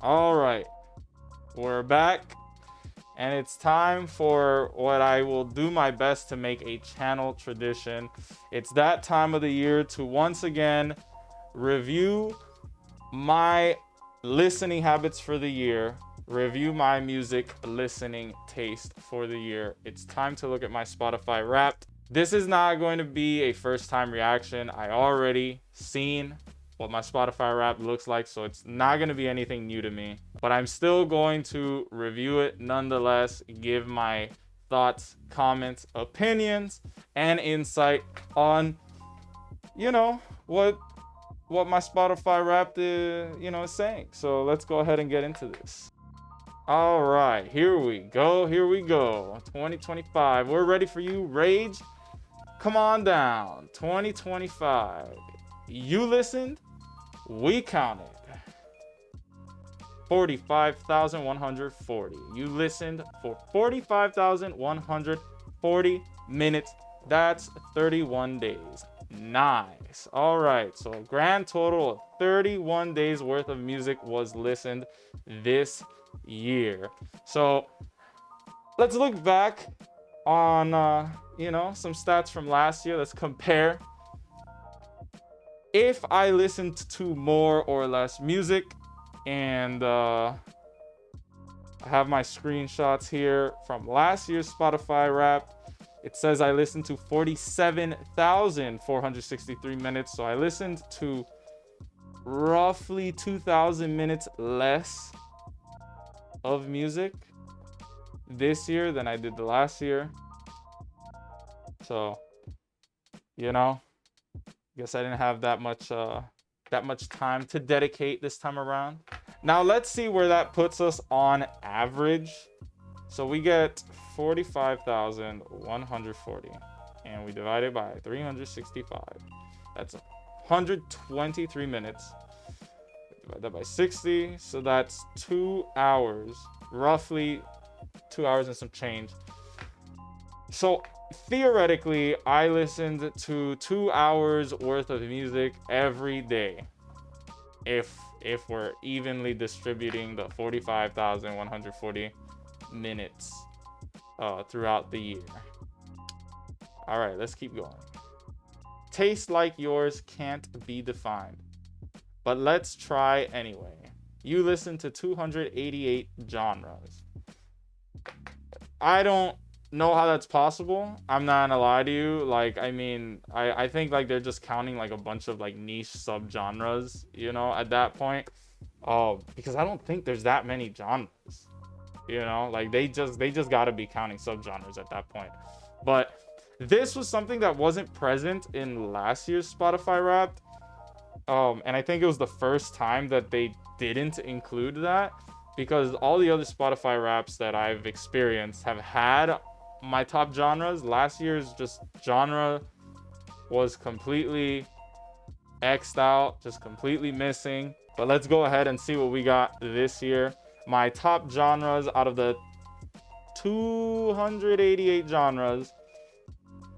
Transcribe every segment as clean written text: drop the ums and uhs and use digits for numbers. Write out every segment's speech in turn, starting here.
All right, we're back, and it's time for what I will do my best to make a channel tradition. It's that time of the year to once again review my listening habits for the year, review my music listening taste for the year. It's time to look at my Spotify Wrapped. This is not going to be a first time reaction. I already seen what my Spotify Wrapped looks like, so it's not going to be anything new to me. But I'm still going to review it nonetheless, give my thoughts, comments, opinions, and insight on, what my Spotify Wrapped is saying. So let's go ahead and get into this. All right, here we go. 2025. We're ready for you, Rage. Come on down. 2025. You listened, we counted. 45,140. You listened for 45,140 minutes. That's 31 days. Nice. All right. So a grand total of 31 days worth of music was listened this year. So let's look back on, some stats from last year. Let's compare. If I listened to more or less music, and I have my screenshots here from last year's Spotify Wrapped. It says I listened to 47,463 minutes. So I listened to roughly 2,000 minutes less of music this year than I did the last year. So, guess I didn't have that much time to dedicate this time around. Now let's see where that puts us on average. So we get 45,140 and we divide it by 365. That's 123 minutes. Divide that by 60. So that's 2 hours, roughly 2 hours and some change. So theoretically, I listened to 2 hours worth of music every day if we're evenly distributing the 45,140 minutes throughout the year. All right, let's keep going. Taste like yours can't be defined, but let's try anyway. You listen to 288 genres. I don't know how that's possible. I'm not gonna lie to you. I think they're just counting a bunch of niche subgenres, at that point. Because I don't think there's that many genres. They just gotta be counting subgenres at that point. But this was something that wasn't present in last year's Spotify Wrapped. And I think it was the first time that they didn't include that, because all the other Spotify Wraps that I've experienced have had my top genres. Last year's just genre was completely X'd out, just completely missing. But let's go ahead and see what we got this year. My top genres out of the 288 genres,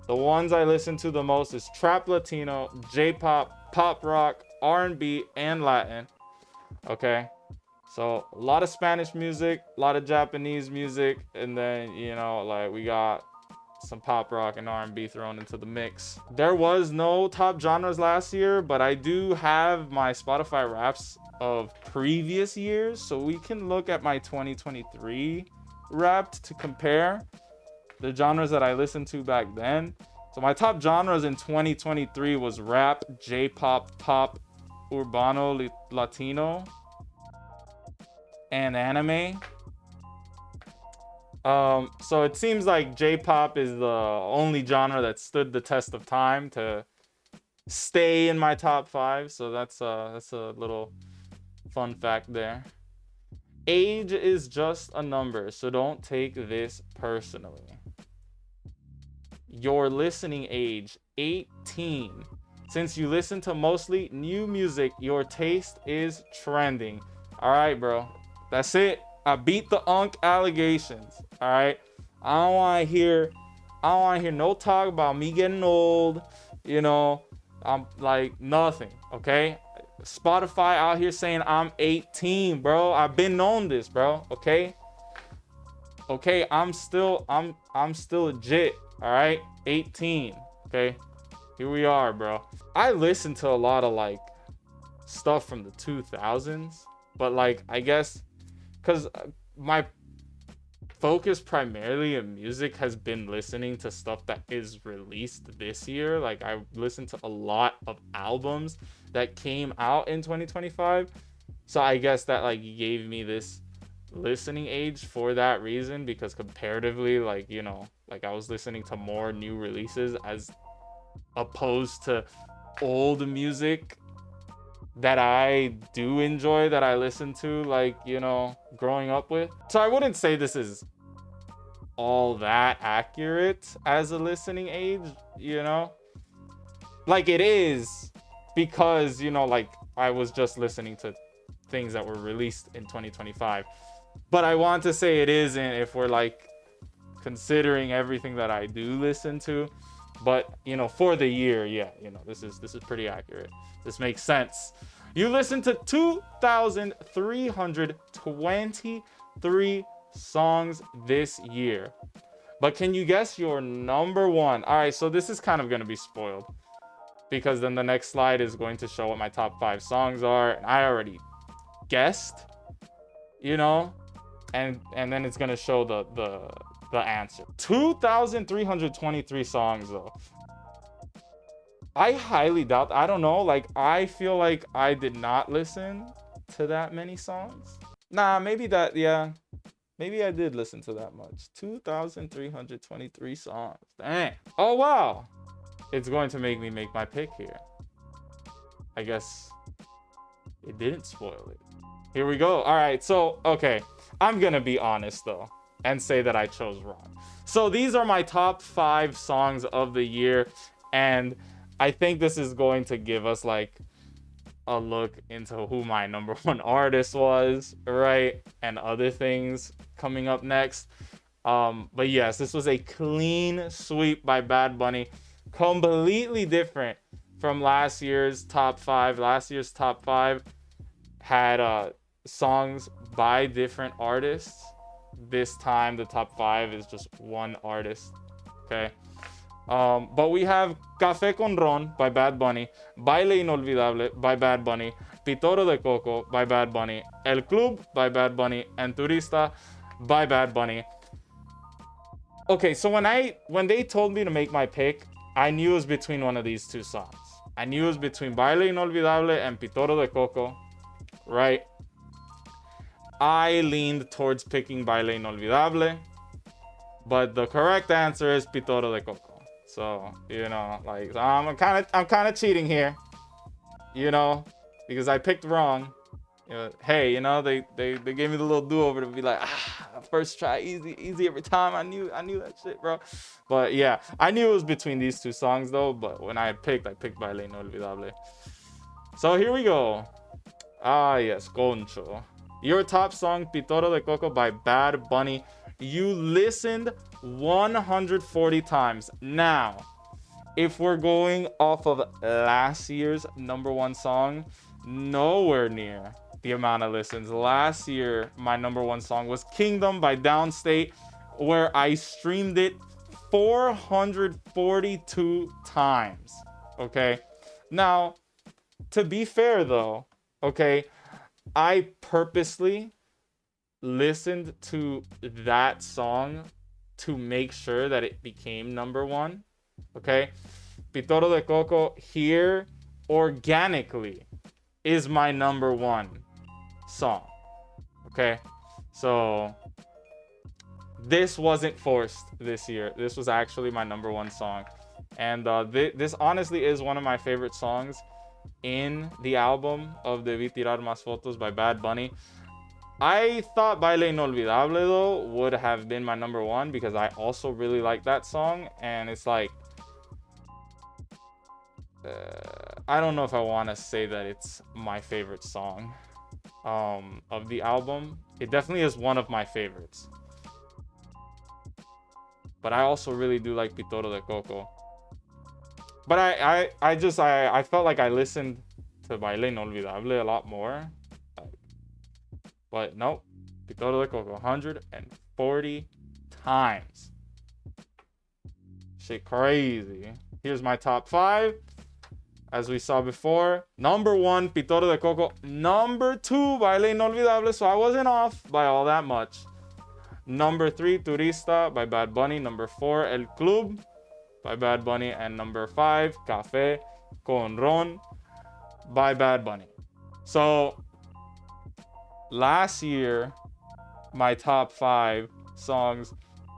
the ones I listen to the most is trap Latino, J-pop, pop rock, R&B, and Latin. Okay. So a lot of Spanish music, a lot of Japanese music, and then, we got some pop rock and R&B thrown into the mix. There was no top genres last year, but I do have my Spotify Wraps of previous years, so we can look at my 2023 Wrapped to compare the genres that I listened to back then. So my top genres in 2023 was rap, J-pop, pop, urbano, Latino, and anime. So it seems like J-pop is the only genre that stood the test of time to stay in my top 5. So that's a little fun fact there. Age is just a number, so don't take this personally. Your listening age, 18. Since you listen to mostly new music, your taste is trending. All right, bro. That's it. I beat the Unk allegations. All right. I don't want to hear no talk about me getting old. I'm like nothing. Okay. Spotify out here saying I'm 18, bro. I've been known this, bro. Okay. I'm still legit. All right. 18. Okay. Here we are, bro. I listen to a lot of like stuff from the 2000s, but like I guess because my focus primarily in music has been listening to stuff that is released this year. Like I listened to a lot of albums that came out in 2025, so I guess that like gave me this listening age for that reason, because comparatively, like, you know, like I was listening to more new releases as opposed to old music that I do enjoy, that I listen to, like, you know, growing up with. So I wouldn't say this is all that accurate as a listening age, you know? Like it is, because, you know, like I was just listening to things that were released in 2025. But I want to say it isn't if we're like considering everything that I do listen to. But, you know, for the year, yeah, you know, this is pretty accurate. This makes sense. You listened to 2,323 songs this year. But can you guess your number one? All right, so this is kind of going to be spoiled, because then the next slide is going to show what my top 5 songs are. And I already guessed, you know, and then it's going to show the answer. 2,323 songs though. I highly doubt, I don't know, like I feel like I did not listen to that many songs. Nah, maybe that, yeah. Maybe I did listen to that much. 2,323 songs. Dang. Oh wow. It's going to make me make my pick here. I guess it didn't spoil it. Here we go. All right, so okay. I'm gonna be honest though and say that I chose wrong. So these are my top 5 songs of the year, and I think this is going to give us like a look into who my number 1 artist was, right? And other things coming up next. But yes, this was a clean sweep by Bad Bunny. Completely different from last year's top 5. Last year's top 5 had songs by different artists. This time the top 5 is just one artist. Okay. But we have Café con Ron by Bad Bunny, Baile Inolvidable by Bad Bunny, Pitoro de Coco by Bad Bunny, El Club by Bad Bunny, and Turista by Bad Bunny. Okay, so when they told me to make my pick, I knew it was between one of these two songs. I knew it was between Baile Inolvidable and Pitoro de Coco, right? I leaned towards picking Baile Inolvidable, but the correct answer is Pitoro de Coco. So, you know, like I'm kind of cheating here, you know, because I picked wrong. You know, hey, you know, they gave me the little do-over to be like, first try, easy every time. I knew that shit, bro. But yeah, I knew it was between these two songs though. But when I picked Baile Inolvidable. So here we go. Ah yes, Concho. Your top song, Pitoro de Coco by Bad Bunny. You listened 140 times. Now, if we're going off of last year's number 1 song, nowhere near the amount of listens. Last year, my number 1 song was Kingdom by Downstate, where I streamed it 442 times. Okay. Now, to be fair though, okay, I purposely listened to that song to make sure that it became number 1. Okay. Pitoro de Coco here organically is my number 1 song. Okay. So this wasn't forced this year. This was actually my number 1 song. And this honestly is one of my favorite songs in the album of Debí Tirar Más Fotos by Bad Bunny. I thought Baile Inolvidable though would have been my number 1, because I also really like that song, and it's like I don't know if I want to say that it's my favorite song of the album. It definitely is one of my favorites, but I also really do like Pitoro de Coco. But I felt like I listened to Baile Inolvidable a lot more. But nope. Pitorro de Coco, 140 times. Shit crazy. Here's my top 5. As we saw before, number 1, Pitorro de Coco. Number 2, Baile Inolvidable. So I wasn't off by all that much. Number 3, Turista by Bad Bunny. Number 4, El Club by Bad Bunny. And number 5, Café con Ron by Bad Bunny. So last year, my top 5 songs.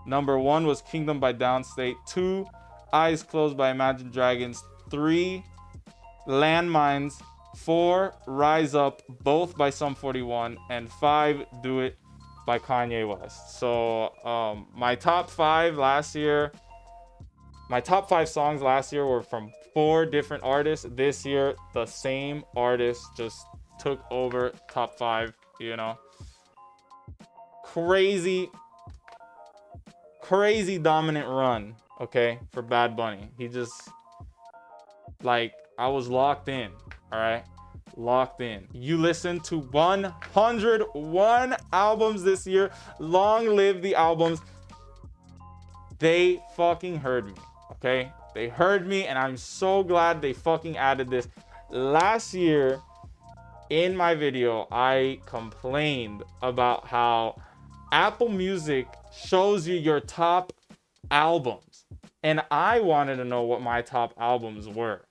Number 1 was Kingdom by Downstate. 2, Eyes Closed by Imagine Dragons. 3, Landmines. 4, Rise Up, both by Sum 41. And 5, Do It by Kanye West. So my top 5 songs last year were from 4 different artists. This year, the same artist just took over top 5, you know. Crazy dominant run, okay, for Bad Bunny. He just, like, I was locked in, all right? Locked in. You listened to 101 albums this year. Long live the albums. They fucking heard me, okay? They heard me, and I'm so glad they fucking added this. Last year, in my video, I complained about how Apple Music shows you your top albums, and I wanted to know what my top albums were,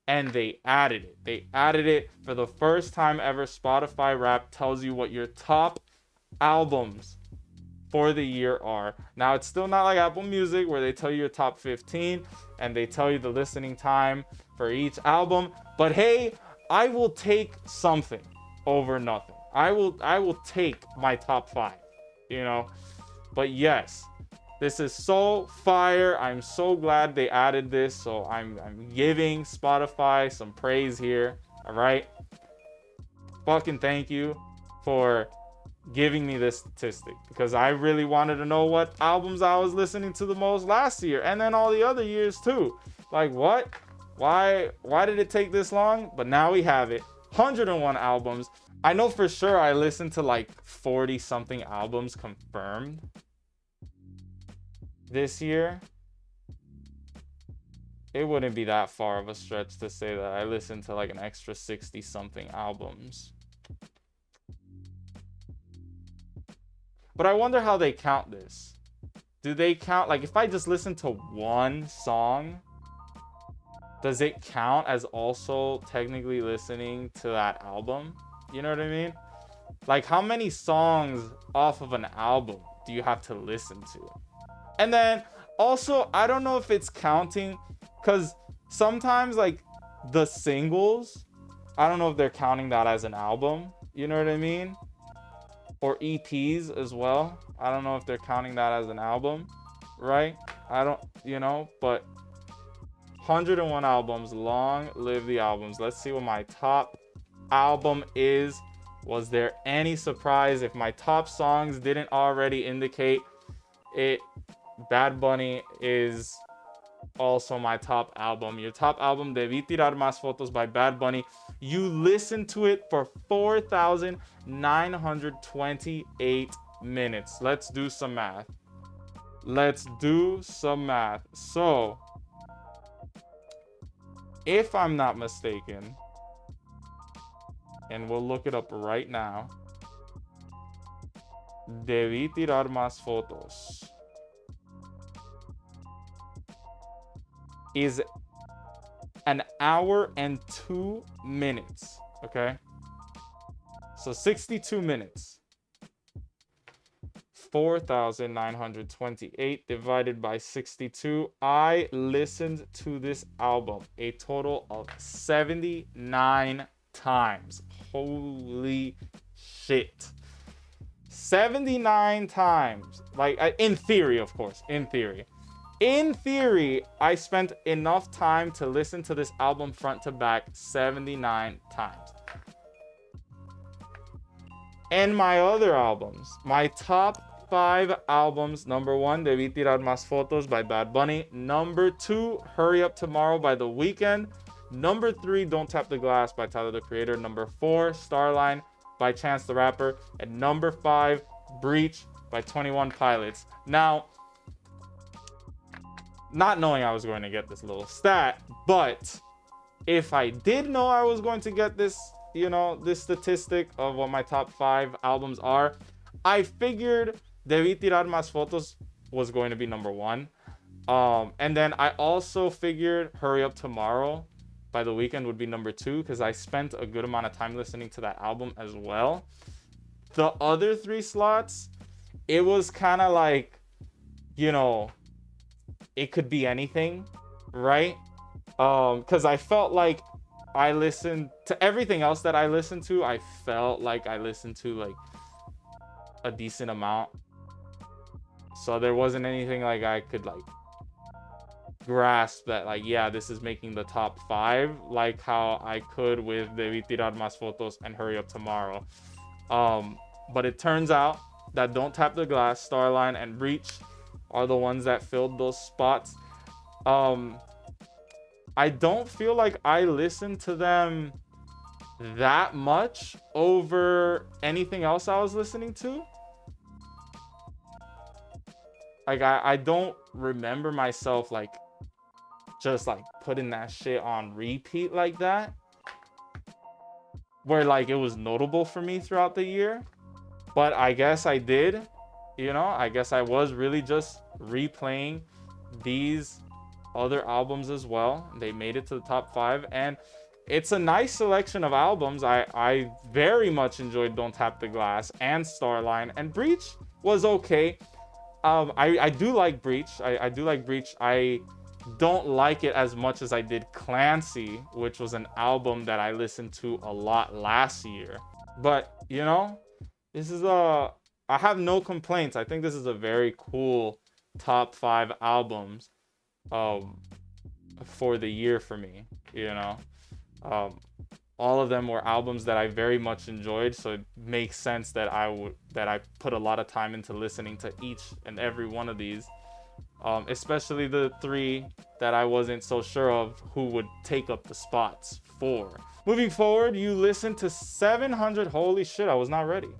and they added it. They added it for the first time ever. Spotify Wrapped tells you what your top albums for the year are. Now, it's still not like Apple Music where they tell you your top 15 and they tell you the listening time for each album, but hey, I will take something over nothing. I will take my top 5, you know. But yes, this is so fire. I'm so glad they added this. So I'm giving Spotify some praise here. All right. Fucking thank you for giving me this statistic, because I really wanted to know what albums I was listening to the most last year, and then all the other years too. Like, what? Why did it take this long? But now we have it. 101 albums. I know for sure I listened to like 40 something albums confirmed this year. It wouldn't be that far of a stretch to say that I listened to like an extra 60 something albums. But I wonder how they count this. Do they count, like, if I just listen to one song, does it count as also technically listening to that album? You know what I mean? Like, how many songs off of an album do you have to listen to? And then also, I don't know if it's counting, because sometimes, like, the singles, I don't know if they're counting that as an album. You know what I mean? Or EPs as well. I don't know if they're counting that as an album, right? I don't, you know, but 101 albums. Long live the albums. Let's see what my top album is. Was there any surprise if my top songs didn't already indicate it? Bad Bunny is also my top album. Your top album, Debí Tirar Más Fotos by Bad Bunny. You listened to it for 4,928 minutes. Let's do some math. So, if I'm not mistaken, and we'll look it up right now, Debí Tirar Más Fotos is an hour and 2 minutes, okay? So 62 minutes. 4,928 divided by 62. I listened to this album a total of 79 times. Holy shit. 79 times. Like, in theory, of course. In theory, I spent enough time to listen to this album front to back 79 times. And my other albums, my top 5 albums: number 1, Debí Tirar Más Fotos by Bad Bunny. Number 2, Hurry Up Tomorrow by The Weeknd. Number 3, Don't Tap the Glass by Tyler, the Creator. Number 4, Starline by Chance the Rapper. And number 5, Breach by 21 Pilots. Now, not knowing I was going to get this little stat, but if I did know I was going to get this, this statistic of what my top 5 albums are, I figured Debí Tirar Más Fotos was going to be number 1. And then I also figured Hurry Up Tomorrow by The Weeknd would be number 2, because I spent a good amount of time listening to that album as well. The other 3 slots, it was kind of like, it could be anything, right? Because I felt like I listened to everything else that I listened to. I felt like I listened to like a decent amount. So there wasn't anything like I could like grasp that like, yeah, this is making the top 5, like how I could with Debí Tirar Más Fotos and Hurry Up Tomorrow. But it turns out that Don't Tap the Glass, Starline, and Breach are the ones that filled those spots. I don't feel like I listened to them that much over anything else I was listening to. Like, I don't remember myself, like, just, like, putting that shit on repeat like that. Where, like, it was notable for me throughout the year. But I guess I did. I guess I was really just replaying these other albums as well. They made it to the top 5. And it's a nice selection of albums. I very much enjoyed Don't Tap the Glass and Starline. And Breach was okay. I do like Breach. I do like Breach. I don't like it as much as I did Clancy, which was an album that I listened to a lot last year. But, this is I have no complaints. I think this is a very cool top 5 albums for the year for me, all of them were albums that I very much enjoyed, so it makes sense that I put a lot of time into listening to each and every one of these, especially the 3 that I wasn't so sure of who would take up the spots for. Moving forward, you listen to 700, holy shit, I was not ready.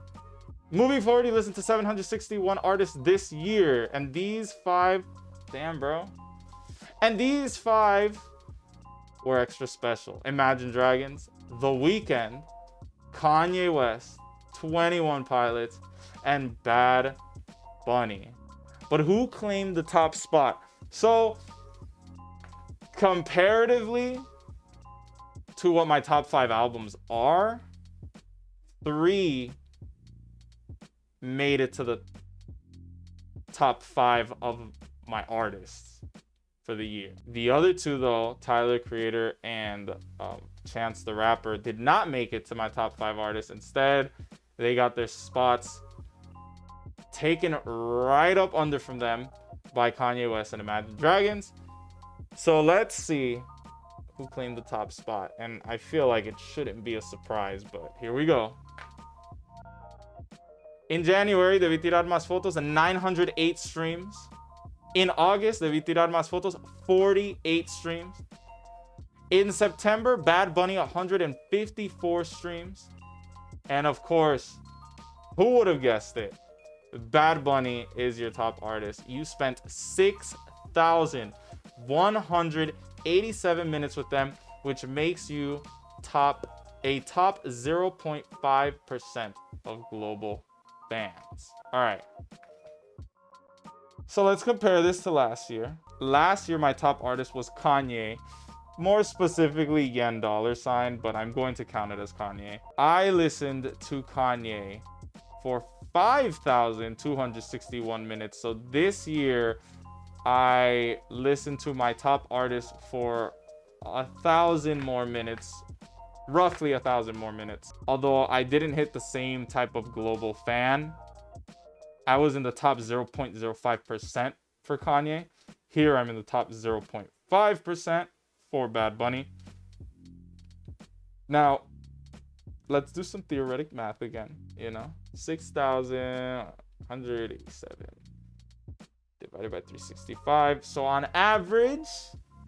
Moving forward, you listen to 761 artists this year, and these 5, damn bro, and these 5 were extra special. Imagine Dragons, The Weeknd, Kanye West, 21 Pilots, and Bad Bunny. But who claimed the top spot? So, comparatively to what my top 5 albums are, 3 made it to the top 5 of my artists for the year. The other 2, though, Tyler, Creator, and Chance the Rapper, did not make it to my top 5 artists. Instead, they got their spots taken right up under from them by Kanye West and Imagine Dragons. So let's see who claimed the top spot. And I feel like it shouldn't be a surprise, but here we go. In January, Debí Tirar Más Fotos, 908 streams. In August, Debí Tirar Más Fotos, 48 streams. In September, Bad Bunny, 154 streams. And of course, who would have guessed it? Bad Bunny is your top artist. You spent 6,187 minutes with them, which makes you top 0.5% of global fans. All right. So let's compare this to last year. Last year, my top artist was Kanye. More specifically, Yen $, but I'm going to count it as Kanye. I listened to Kanye for 5,261 minutes. So this year, I listened to my top artist for 1,000 more minutes. Roughly 1,000 more minutes. Although I didn't hit the same type of global fan. I was in the top 0.05% for Kanye. Here I'm in the top 0.5% for Bad Bunny. Now, let's do some theoretic math again. 6,187 divided by 365. So on average,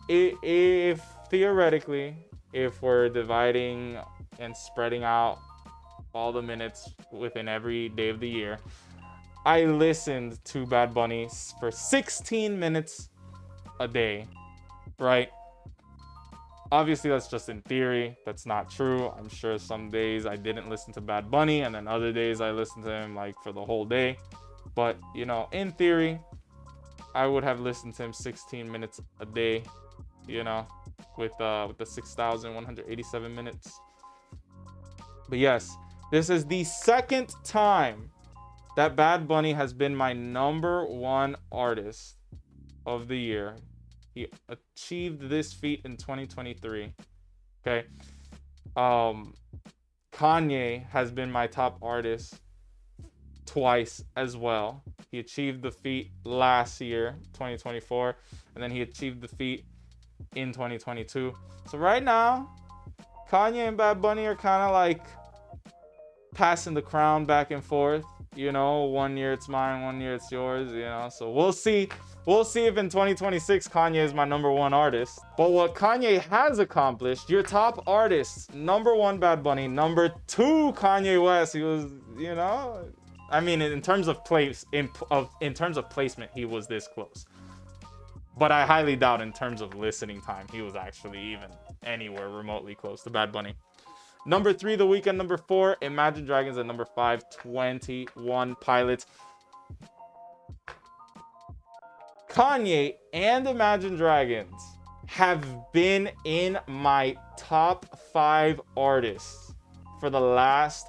if theoretically, if we're dividing and spreading out all the minutes within every day of the year, I listened to Bad Bunny for 16 minutes a day, right? Obviously, that's just in theory. That's not true. I'm sure some days I didn't listen to Bad Bunny, and then other days I listened to him like for the whole day. But, you know, in theory, I would have listened to him 16 minutes a day, you know, with the 6,187 minutes. But yes, this is the second time that Bad Bunny has been my number one artist of the year. He achieved this feat in 2023. Okay. Kanye has been my top artist twice as well. He achieved the feat last year, 2024, and then he achieved the feat in 2022. So right now, Kanye and Bad Bunny are kind of like passing the crown back and forth. You know, 1 year it's mine, 1 year it's yours, you know. So we'll see. We'll see if in 2026 Kanye is my number one artist. But what Kanye has accomplished, your top artists, number one Bad Bunny, number two Kanye West. He was, you know, I mean, in terms of place, in terms of placement, he was this close. But I highly doubt in terms of listening time, he was actually even anywhere remotely close to Bad Bunny. Number 3, The Weeknd. Number 4, Imagine Dragons. And number 5, 21 Pilots. Kanye and Imagine Dragons have been in my top 5 artists for the last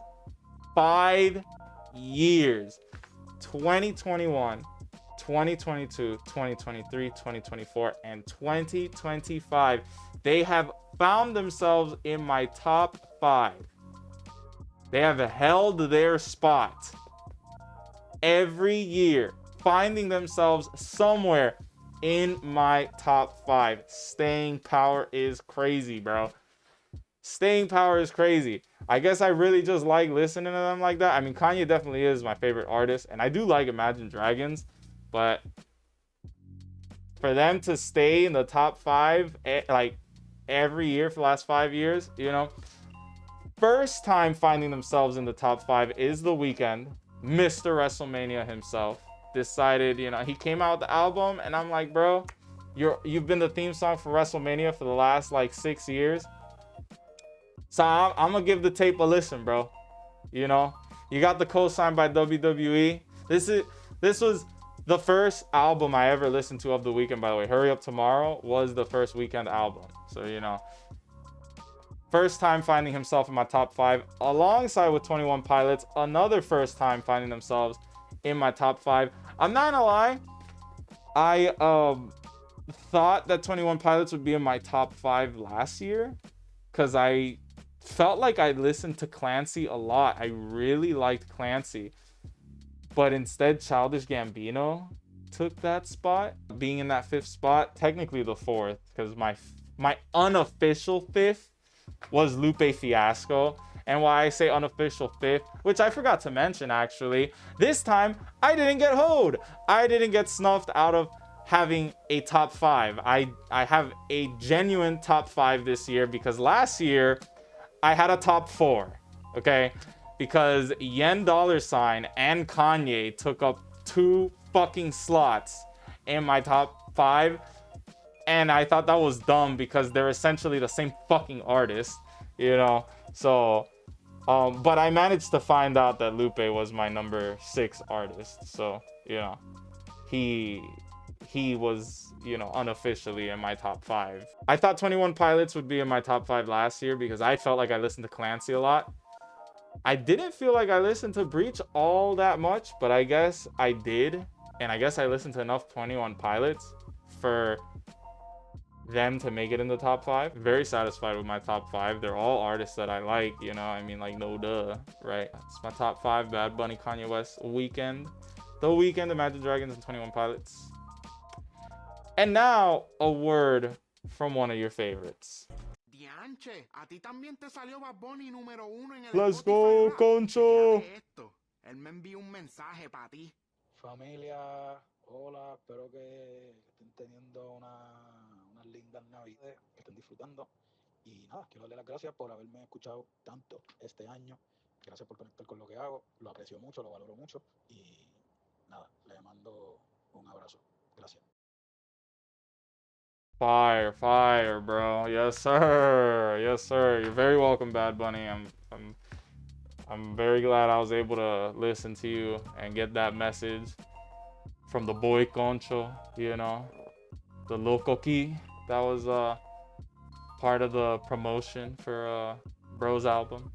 5 years. 2021, 2022, 2023, 2024, and 2025. They have found themselves in my top 5. They have held their spot every year, finding themselves somewhere in my top 5. Staying power is crazy, bro. Staying power is crazy. I guess I really just like listening to them like that. I mean, Kanye definitely is my favorite artist, and I do like Imagine Dragons, but for them to stay in the top 5, like every year for the last 5 years, you know, first time finding themselves in the top 5 is The Weeknd, Mr. WrestleMania himself. Decided, you know, he came out with the album, and I'm like, bro, you've been the theme song for WrestleMania for the last like 6 years. So I'm gonna give the tape a listen, bro. You know, you got the co-sign by WWE. This was the first album I ever listened to of The Weeknd, by the way. Hurry Up Tomorrow was the first Weeknd album. So, you know, first time finding himself in my top 5 alongside with 21 Pilots. Another first time finding themselves in my top 5. I'm not gonna lie, I thought that 21 Pilots would be in my top 5 last year because I felt like I listened to Clancy a lot. I really liked Clancy, but instead Childish Gambino took that spot, being in that 5th spot, technically the 4th, because my unofficial 5th was Lupe Fiasco. And why I say unofficial 5th, which I forgot to mention actually, this time I didn't get hoed. I didn't get snuffed out of having a top 5. I have a genuine top 5 this year because last year I had a top 4, okay? Because Yen Dollar Sign and Kanye took up 2 fucking slots in my top 5, and I thought that was dumb because they're essentially the same fucking artist, you know? So but I managed to find out that Lupe was my number 6 artist. So, you know, he was, you know, unofficially in my top 5. I thought 21 Pilots would be in my top 5 last year because I felt like I listened to Clancy a lot. I didn't feel like I listened to Breach all that much, but I guess I did. And I guess I listened to enough 21 Pilots for them to make it in the top 5. Very satisfied with my top 5. They're all artists that I like, you know. I mean, like, no duh, right? It's my top 5: Bad Bunny, Kanye West, Weeknd, The Weeknd, Imagine Dragons, and 21 Pilots. And now a word from one of your favorites. Dianche, a ti también te salió Bad Bunny número 1 en el Let's Spotify go, Rap. Concho. Fíjate esto, él me envió un mensaje para ti. Familia, hola, espero que estén teniendo unas lindas navidades, que estén disfrutando. Y nada, quiero darle las gracias por haberme escuchado tanto este año. Gracias por conectar con lo que hago. Lo aprecio mucho, lo valoro mucho. Y nada, le mando un abrazo. Gracias. Fire, bro. Yes, sir. Yes, sir. You're very welcome, Bad Bunny. I'm very glad I was able to listen to you and get that message from the boy Concho, you know, the Loco Key. That was part of the promotion for Bro's album.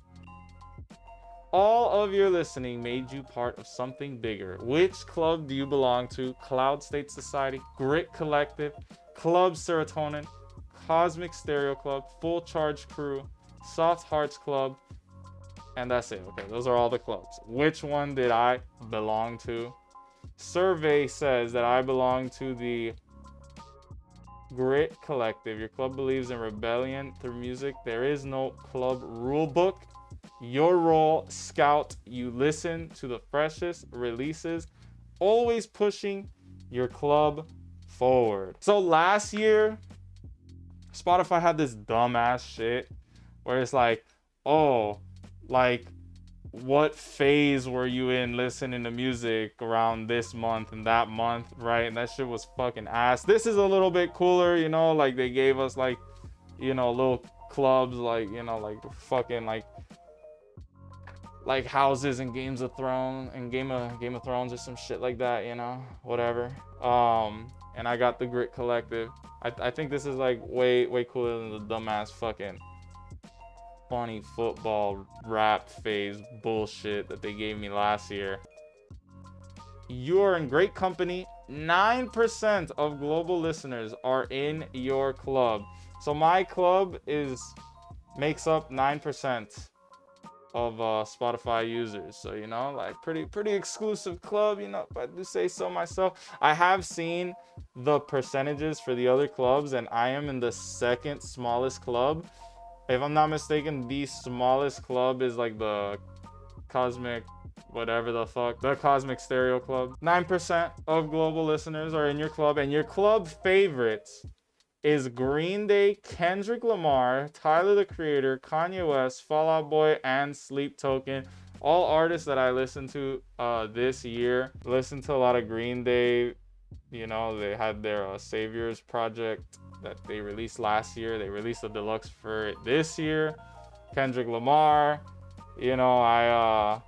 All of your listening made you part of something bigger. Which club do you belong to? Cloud State Society, Grit Collective, Club Serotonin, Cosmic Stereo Club, Full Charge Crew, Soft Hearts Club, and that's it. Okay, those are all the clubs. Which one did I belong to? Survey says that I belong to the Grit Collective. Your club believes in rebellion through music. There is no club rule book. Your role, scout. You listen to the freshest releases, always pushing your club forward. So last year, Spotify had this dumbass shit where it's like, oh, like, what phase were you in listening to music around this month and that month, right? And that shit was fucking ass. This is a little bit cooler, you know, like they gave us like, you know, little clubs, like, you know, like fucking like houses in Games of Thrones and Game of Thrones or some shit like that, you know, whatever. And I got the Grit Collective. I think this is like way cooler than the dumbass fucking funny football rap phase bullshit that they gave me last year. You're in great company. 9% of global listeners are in your club. So my club makes up 9% of Spotify users. So, you know, like pretty exclusive club, you know, if I do say so myself. I have seen the percentages for the other clubs, and I am in the second smallest club. If I'm not mistaken, the smallest club is like the Cosmic, whatever the fuck, the Cosmic Stereo Club. 9% of global listeners are in your club, and your club favorites is Green Day, Kendrick Lamar, Tyler the Creator, Kanye West, Fall Out Boy, and Sleep Token. All artists that I listened to this year. Listened to a lot of Green Day. You know, they had their Saviors project that they released last year. They released a deluxe for it this year. Kendrick Lamar. You know, I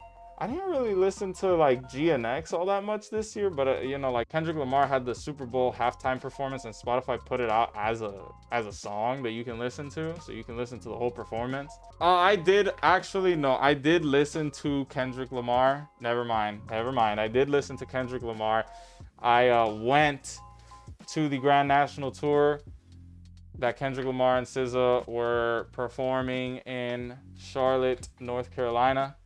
didn't really listen to like GNX all that much this year, but you know, like Kendrick Lamar had the Super Bowl halftime performance, and Spotify put it out as a song that you can listen to, so you can listen to the whole performance. I did listen to Kendrick Lamar. Never mind. I did listen to Kendrick Lamar. I went to the Grand National Tour that Kendrick Lamar and SZA were performing in Charlotte, North Carolina.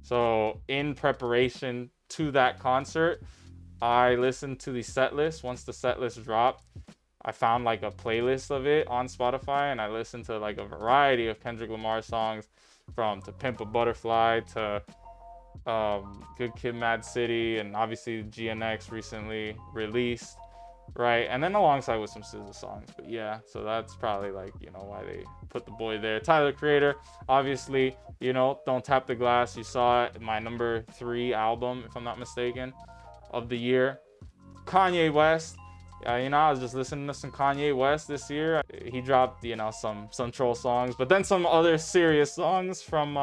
So in preparation to that concert, I listened to the set list. Once the set list dropped, I found like a playlist of it on Spotify, and I listened to like a variety of Kendrick Lamar songs, from To Pimp a Butterfly to Good Kid, Mad City, and obviously GNX recently released, right? And then alongside with some SZA songs. But yeah, so that's probably like, you know, why they put the boy there. Tyler the Creator, obviously, you know, Don't Tap the Glass. You saw it, my number 3 album, if I'm not mistaken, of the year. Kanye West, you know, I was just listening to some Kanye West this year. He dropped, you know, some troll songs, but then some other serious songs from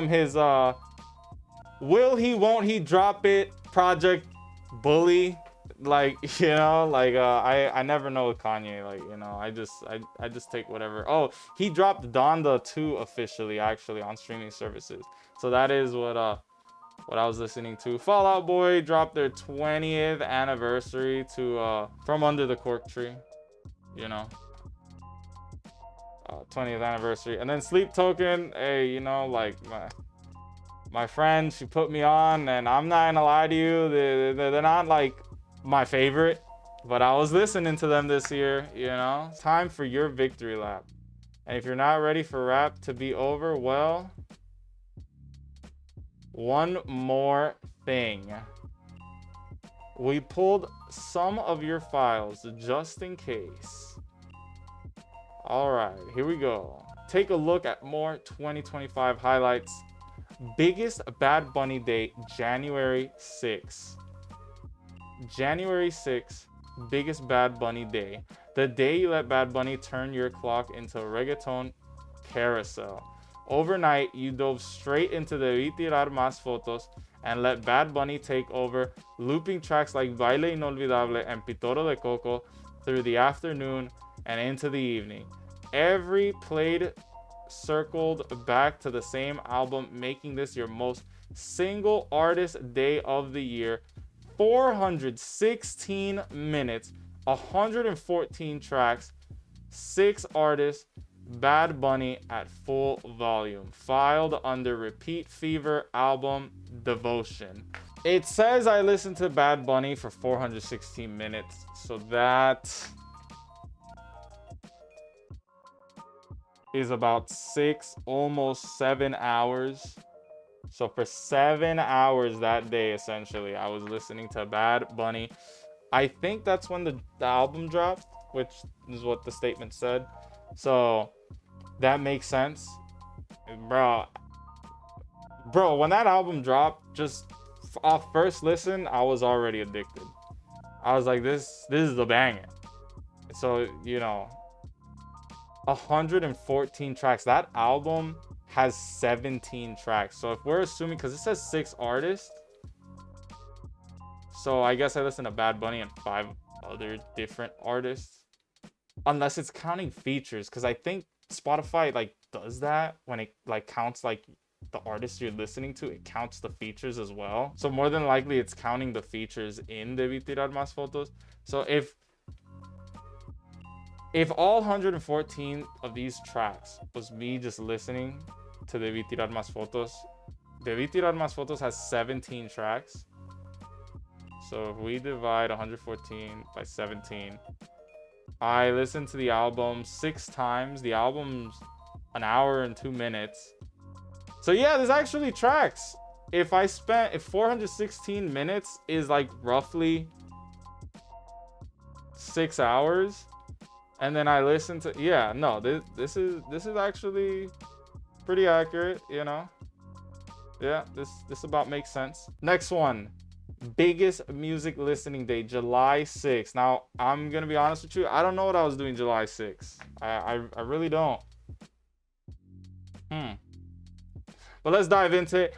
his Will He Won't He Drop It project Bully. Like, you know, like I never know with Kanye, like, you know, I just take whatever. Oh, he dropped Donda 2 officially, actually, on streaming services. So that is what I was listening to. Fall Out Boy dropped their 20th anniversary to From Under the Cork Tree, you know, 20th anniversary. And then Sleep Token, hey, you know, like my friend, she put me on, and I'm not gonna lie to you, they're not like my favorite, but I was listening to them this year, you know. It's time for your victory lap. And if you're not ready for rap to be over, well, one more thing. We pulled some of your files just in case. All right, here we go. Take a look at more 2025 highlights. Biggest Bad Bunny date, January 6th. January 6th, biggest Bad Bunny day. The day you let Bad Bunny turn your clock into a reggaeton carousel. Overnight, you dove straight into the Debí Tirar Más Fotos and let Bad Bunny take over, looping tracks like Baile Inolvidable and Pitoro de Coco through the afternoon and into the evening. Every played circled back to the same album, making this your most single artist day of the year. 416 minutes, 114 tracks, 6 artists, Bad Bunny at full volume. Filed under Repeat Fever album Devotion. It says I listened to Bad Bunny for 416 minutes, so that is about 6, almost 7 hours. So for 7 hours that day, essentially, I was listening to Bad Bunny. I think that's when the album dropped, which is what the statement said. So that makes sense. Bro, when that album dropped, just off first listen, I was already addicted. I was like, this is a banger. So, 114 tracks. That album has 17 tracks. So if we're assuming, because it says 6 artists, so I guess I listened to Bad Bunny and 5 other different artists, unless it's counting features, because I think Spotify does that when it counts the artists you're listening to. It counts the features as well. So more than likely it's counting the features in Debí Tirar Más Fotos. So if all 114 of these tracks was me just listening to Debí Tirar Más Fotos, Debí Tirar Más Fotos has 17 tracks. So if we divide 114 by 17, I listened to the album 6 times. The album's an hour and 2 minutes. So yeah, there's actually tracks. If 416 minutes is roughly 6 hours, and then I listen to, this is actually pretty accurate, Yeah, this about makes sense. Next one, biggest music listening day, July 6th. Now, I'm gonna be honest with you, I don't know what I was doing July 6th. I really don't. But let's dive into it.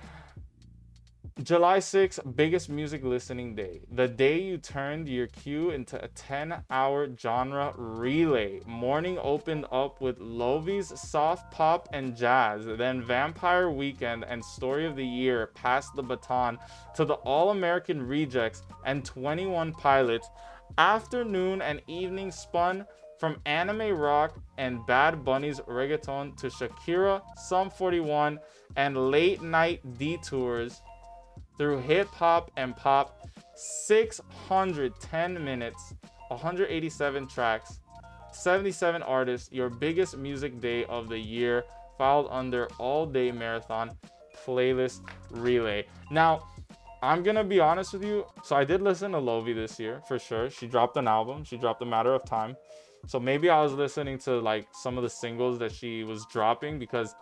July 6th, biggest music listening day. The day you turned your queue into a 10-hour genre relay. Morning opened up with Lovi's soft pop and jazz. Then Vampire Weekend and Story of the Year passed the baton to the All-American Rejects and 21 Pilots. Afternoon and evening spun from anime rock and Bad Bunny's reggaeton to Shakira, Sum 41, and late night detours through hip hop and pop. 610 minutes, 187 tracks, 77 artists. Your biggest music day of the year, filed under All Day Marathon Playlist Relay. Now, I'm gonna be honest with you. So I did listen to Lovi this year for sure. She dropped an album. She dropped A Matter of Time. So maybe I was listening to some of the singles that she was dropping, because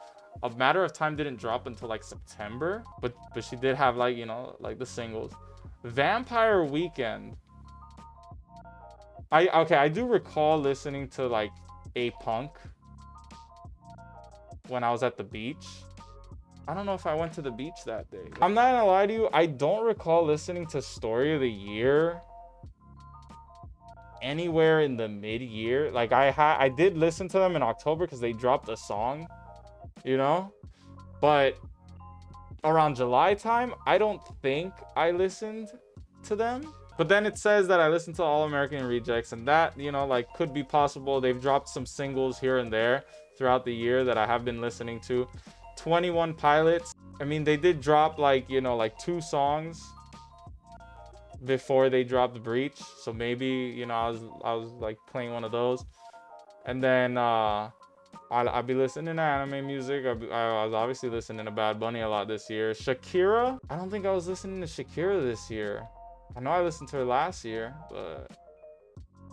A Matter of Time didn't drop until September, but she did have the singles. Vampire Weekend. I do recall listening to A Punk when I was at the beach. I don't know if I went to the beach that day. I'm not gonna lie to you, I don't recall listening to Story of the Year anywhere in the mid-year. I did listen to them in October because they dropped a song, but around July time, I don't think I listened to them. But then it says that I listened to All American Rejects, and that could be possible. They've dropped some singles here and there throughout the year that I have been listening to. 21 Pilots, I mean, they did drop 2 songs before they dropped Breach, so maybe I was playing one of those. And then I'll be listening to anime music. I was obviously listening to Bad Bunny a lot this year. Shakira, I don't think I was listening to Shakira this year. I know I listened to her last year, but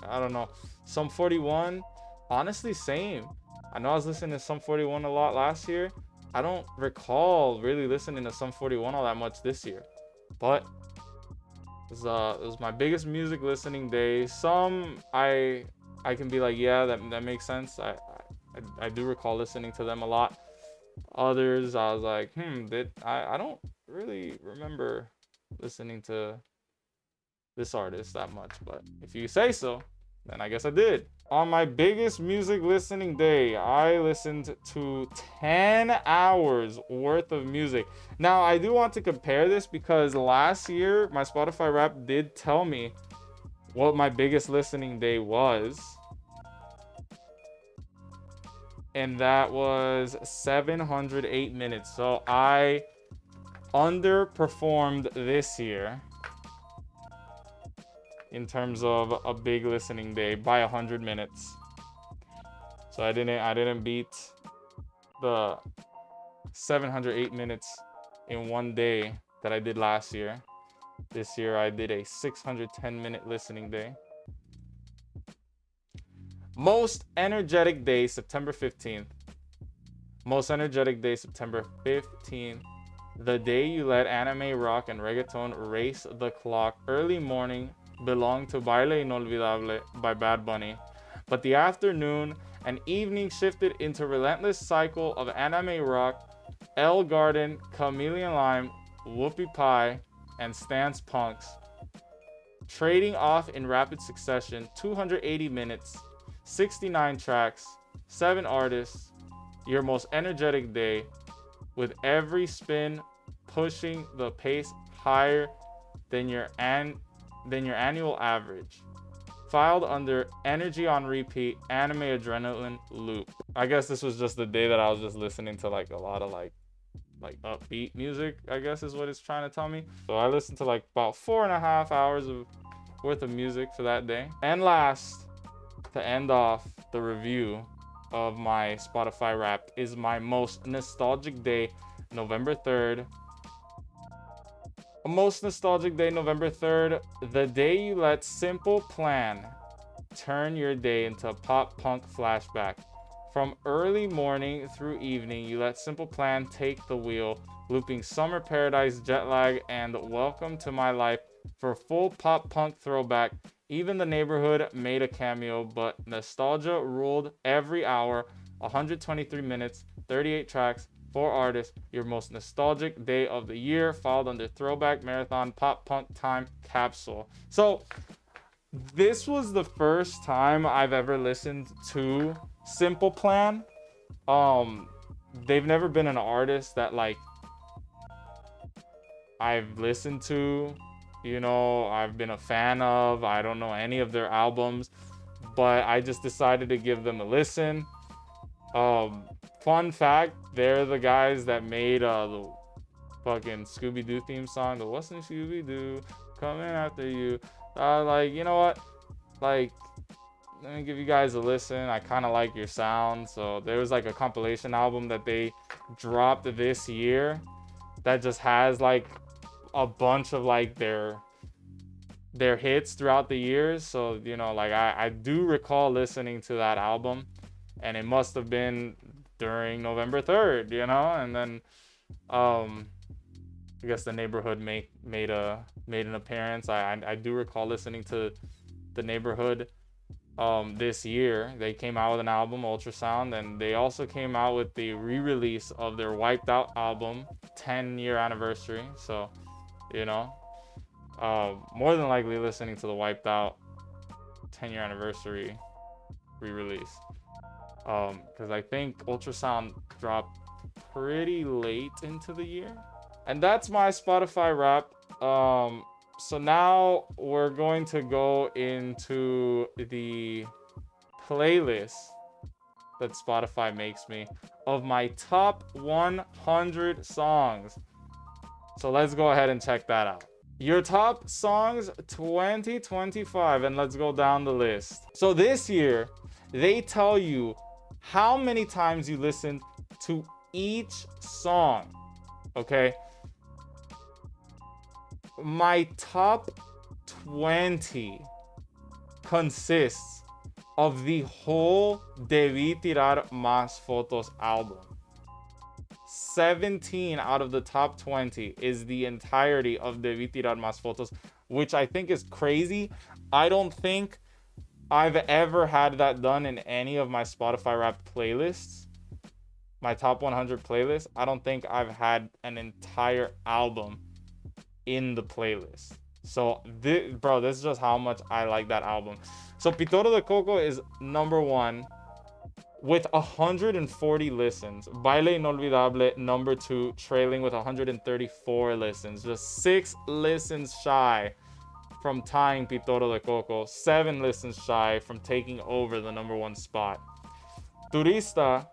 I don't know. Sum 41, honestly, same. I know I was listening to Sum 41 a lot last year. I don't recall really listening to Sum 41 all that much this year, but it was my biggest music listening day. Some I can be like, yeah, that makes sense. I do recall listening to them a lot. Others, I was like, I don't really remember listening to this artist that much, but if you say so, then I guess I did. On my biggest music listening day, I listened to 10 hours worth of music. Now, I do want to compare this because last year, my Spotify Wrapped did tell me what my biggest listening day was. And that was 708 minutes. So I underperformed this year in terms of a big listening day by 100 minutes. So I didn't beat the 708 minutes in one day that I did last year. This year I did a 610-minute listening day. Most energetic day, September 15th. Most energetic day, September 15th. The day you let anime, rock, and reggaeton race the clock. Early morning belonged to Baile Inolvidable by Bad Bunny. But the afternoon and evening shifted into relentless cycle of anime rock, L Garden, Chameleon Lime, Whoopie Pie, and Stance Punks. Trading off in rapid succession, 280 minutes, 69 tracks, 7 artists, your most energetic day, with every spin pushing the pace higher than your annual average. Filed under Energy on Repeat, Anime Adrenaline Loop. I guess this was just the day that I was just listening to like a lot of like upbeat music, I guess is what it's trying to tell me. So I listened to like about 4.5 hours worth of music for that day. And last, to end off the review of my Spotify Wrapped, is my most nostalgic day, November 3rd. A most nostalgic day, November 3rd, the day you let Simple Plan turn your day into a pop punk flashback. From early morning through evening, you let Simple Plan take the wheel, looping Summer Paradise, Jet Lag, and Welcome to My Life for full pop punk throwback. Even the Neighborhood made a cameo, but nostalgia ruled every hour. 123 minutes, 38 tracks, 4 artists, your most nostalgic day of the year, filed under Throwback Marathon Pop Punk Time Capsule. So this was the first time I've ever listened to Simple Plan. They've never been an artist that like I've listened to, you know, I've been a fan of. I don't know any of their albums, but I just decided to give them a listen. Fun fact, they're the guys that made the fucking Scooby-Doo theme song, the Wasn't Scooby-Doo coming after you. Like, you know what? Like, let me give you guys a listen. I kind of like your sound. So there was like a compilation album that they dropped this year that just has like a bunch of like their hits throughout the years. So, you know, like I do recall listening to that album, and it must have been during November 3rd, you know. And then I guess the Neighborhood made an appearance. I do recall listening to the Neighborhood this year. They came out with an album, Ultrasound, and they also came out with the re-release of their Wiped Out album, 10-year anniversary. So, you know, more than likely listening to the Wiped Out 10-year anniversary re-release, because I think Ultrasound dropped pretty late into the year. And that's my Spotify wrap. So now we're going to go into the playlist that Spotify makes me of my top 100 songs. So let's go ahead and check that out. Your top songs 2025, and let's go down the list. So this year, they tell you how many times you listened to each song, okay? My top 20 consists of the whole Debí Tirar Más Fotos album. 17 out of the top 20 is the entirety of Debí Tirar Más Fotos, which I think is crazy. I don't think I've ever had that done in any of my Spotify Wrapped playlists. My top 100 playlists. I don't think I've had an entire album in the playlist. So, bro, this is just how much I like that album. So, Pitoro de Coco is number 1 with 140 listens. Baile Inolvidable, number 2, trailing with 134 listens. Just 6 listens shy from tying Pitoro de Coco. 7 listens shy from taking over the number 1 spot. Turista,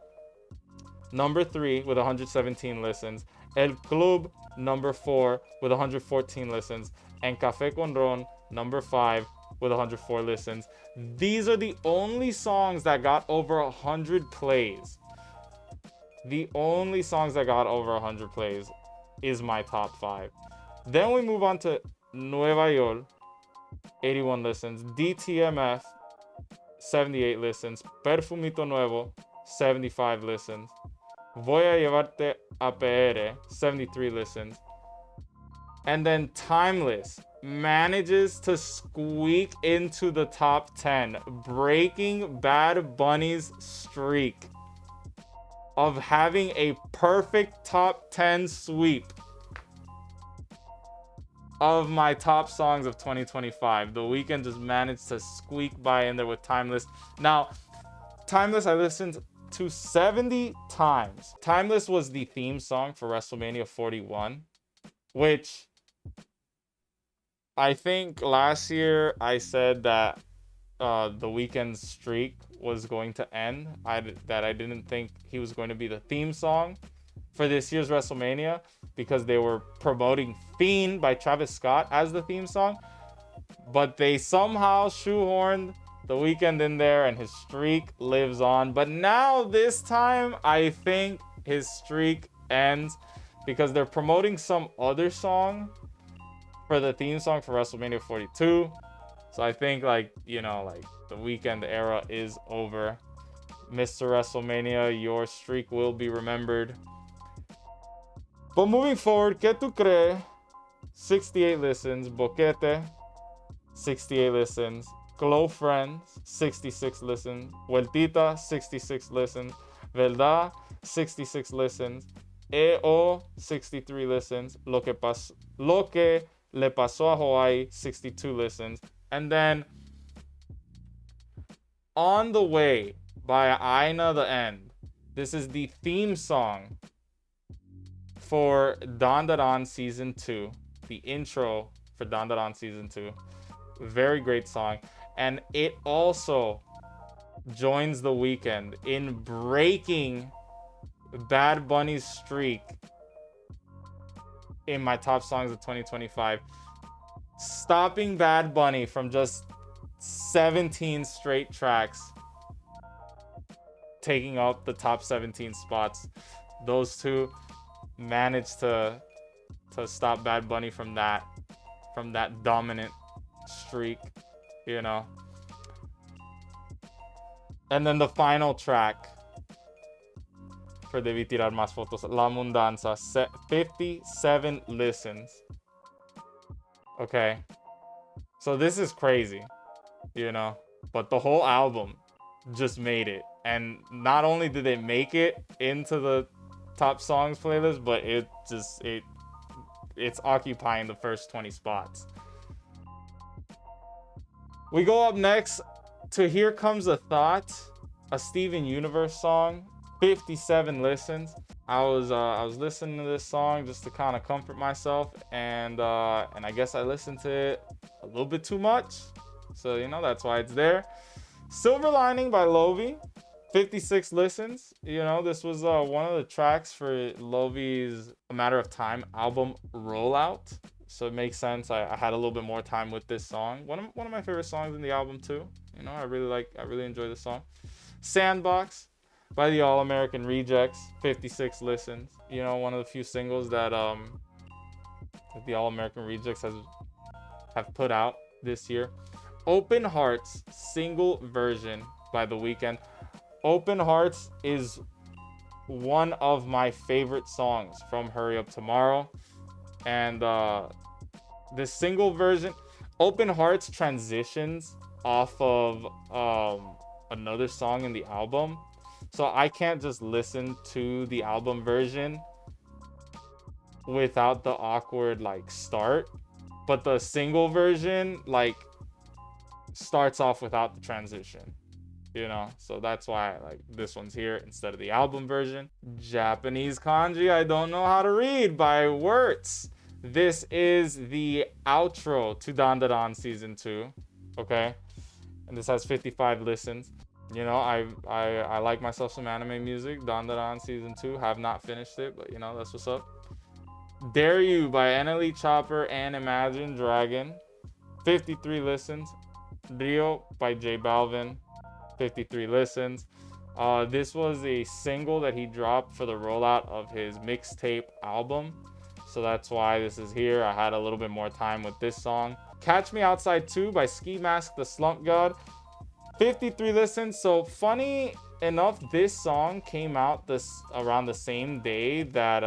number 3 with 117 listens. El Club, number 4 with 114 listens. And Café con Ron, number 5 with 104 listens. These are the only songs that got over 100 plays. The only songs that got over 100 plays is my top 5. Then we move on to Nueva York, 81 listens. DTMF, 78 listens. Perfumito Nuevo, 75 listens. Voy a llevarte a PR, 73 listens. And then Timeless manages to squeak into the top 10, breaking Bad Bunny's streak of having a perfect top 10 sweep of my top songs of 2025. The Weeknd just managed to squeak by in there with Timeless. Now, Timeless I listened to 70 times. Timeless was the theme song for WrestleMania 41, which I think last year I said that the Weeknd's streak was going to end. That I didn't think he was going to be the theme song for this year's WrestleMania because they were promoting Fiend by Travis Scott as the theme song. But they somehow shoehorned the Weeknd in there and his streak lives on. But now this time I think his streak ends because they're promoting some other song for the theme song for WrestleMania 42. So I think the Weeknd era is over. Mr. WrestleMania, your streak will be remembered. But moving forward, ¿Qué tú crees? 68 listens. Boquete, 68 listens. Glow Friends, 66 listens. Vueltita, 66 listens. Verdad, 66 listens. EO, 63 listens. Lo que Le Pasó a Hawaii, 62 listens. And then On the Way by Aina the End. This is the theme song for Don Da Don Season 2. The intro for Don Da Don Season 2. Very great song. And it also joins the Weeknd in breaking Bad Bunny's streak in my top songs of 2025, stopping Bad Bunny from just 17 straight tracks taking up the top 17 spots. Those two managed to stop Bad Bunny from that dominant streak, And then the final track for Debí Tirar Más Fotos, La Mundanza, 57 listens. Okay. So this is crazy, but the whole album just made it. And not only did it make it into the top songs playlist, but it's occupying the first 20 spots. We go up next to Here Comes a Thought, a Steven Universe song. 57 listens. I was listening to this song just to kind of comfort myself, and I guess I listened to it a little bit too much, so that's why it's there. Silver Lining by Lovi, 56 listens. This was one of the tracks for Lovi's A Matter of Time album rollout, so it makes sense. I had a little bit more time with this song. One of my favorite songs in the album too. I really enjoy this song. Sandbox by the All American Rejects, 56 listens. One of the few singles that the All American Rejects have put out this year. Open Hearts single version by The Weeknd. Open Hearts is one of my favorite songs from Hurry Up Tomorrow. And the single version, Open Hearts transitions off of another song in the album. So I can't just listen to the album version without the awkward like start. But the single version like starts off without the transition. You know, so that's why like this one's here instead of the album version. Japanese kanji I don't know how to read by Wirtz. This is the outro to Dandadan season 2. Okay, and this has 55 listens. You know, I like myself some anime music. Dandadan season 2, have not finished it, but you know, that's what's up. Dare You by NLE Chopper and Imagine Dragon, 53 listens. Rio by J Balvin, 53 listens. This was a single that he dropped for the rollout of his mixtape album, so that's why this is here. I had a little bit more time with this song. Catch Me Outside 2 by Ski Mask the Slump God, 53 listens. So funny enough, this song came out around the same day that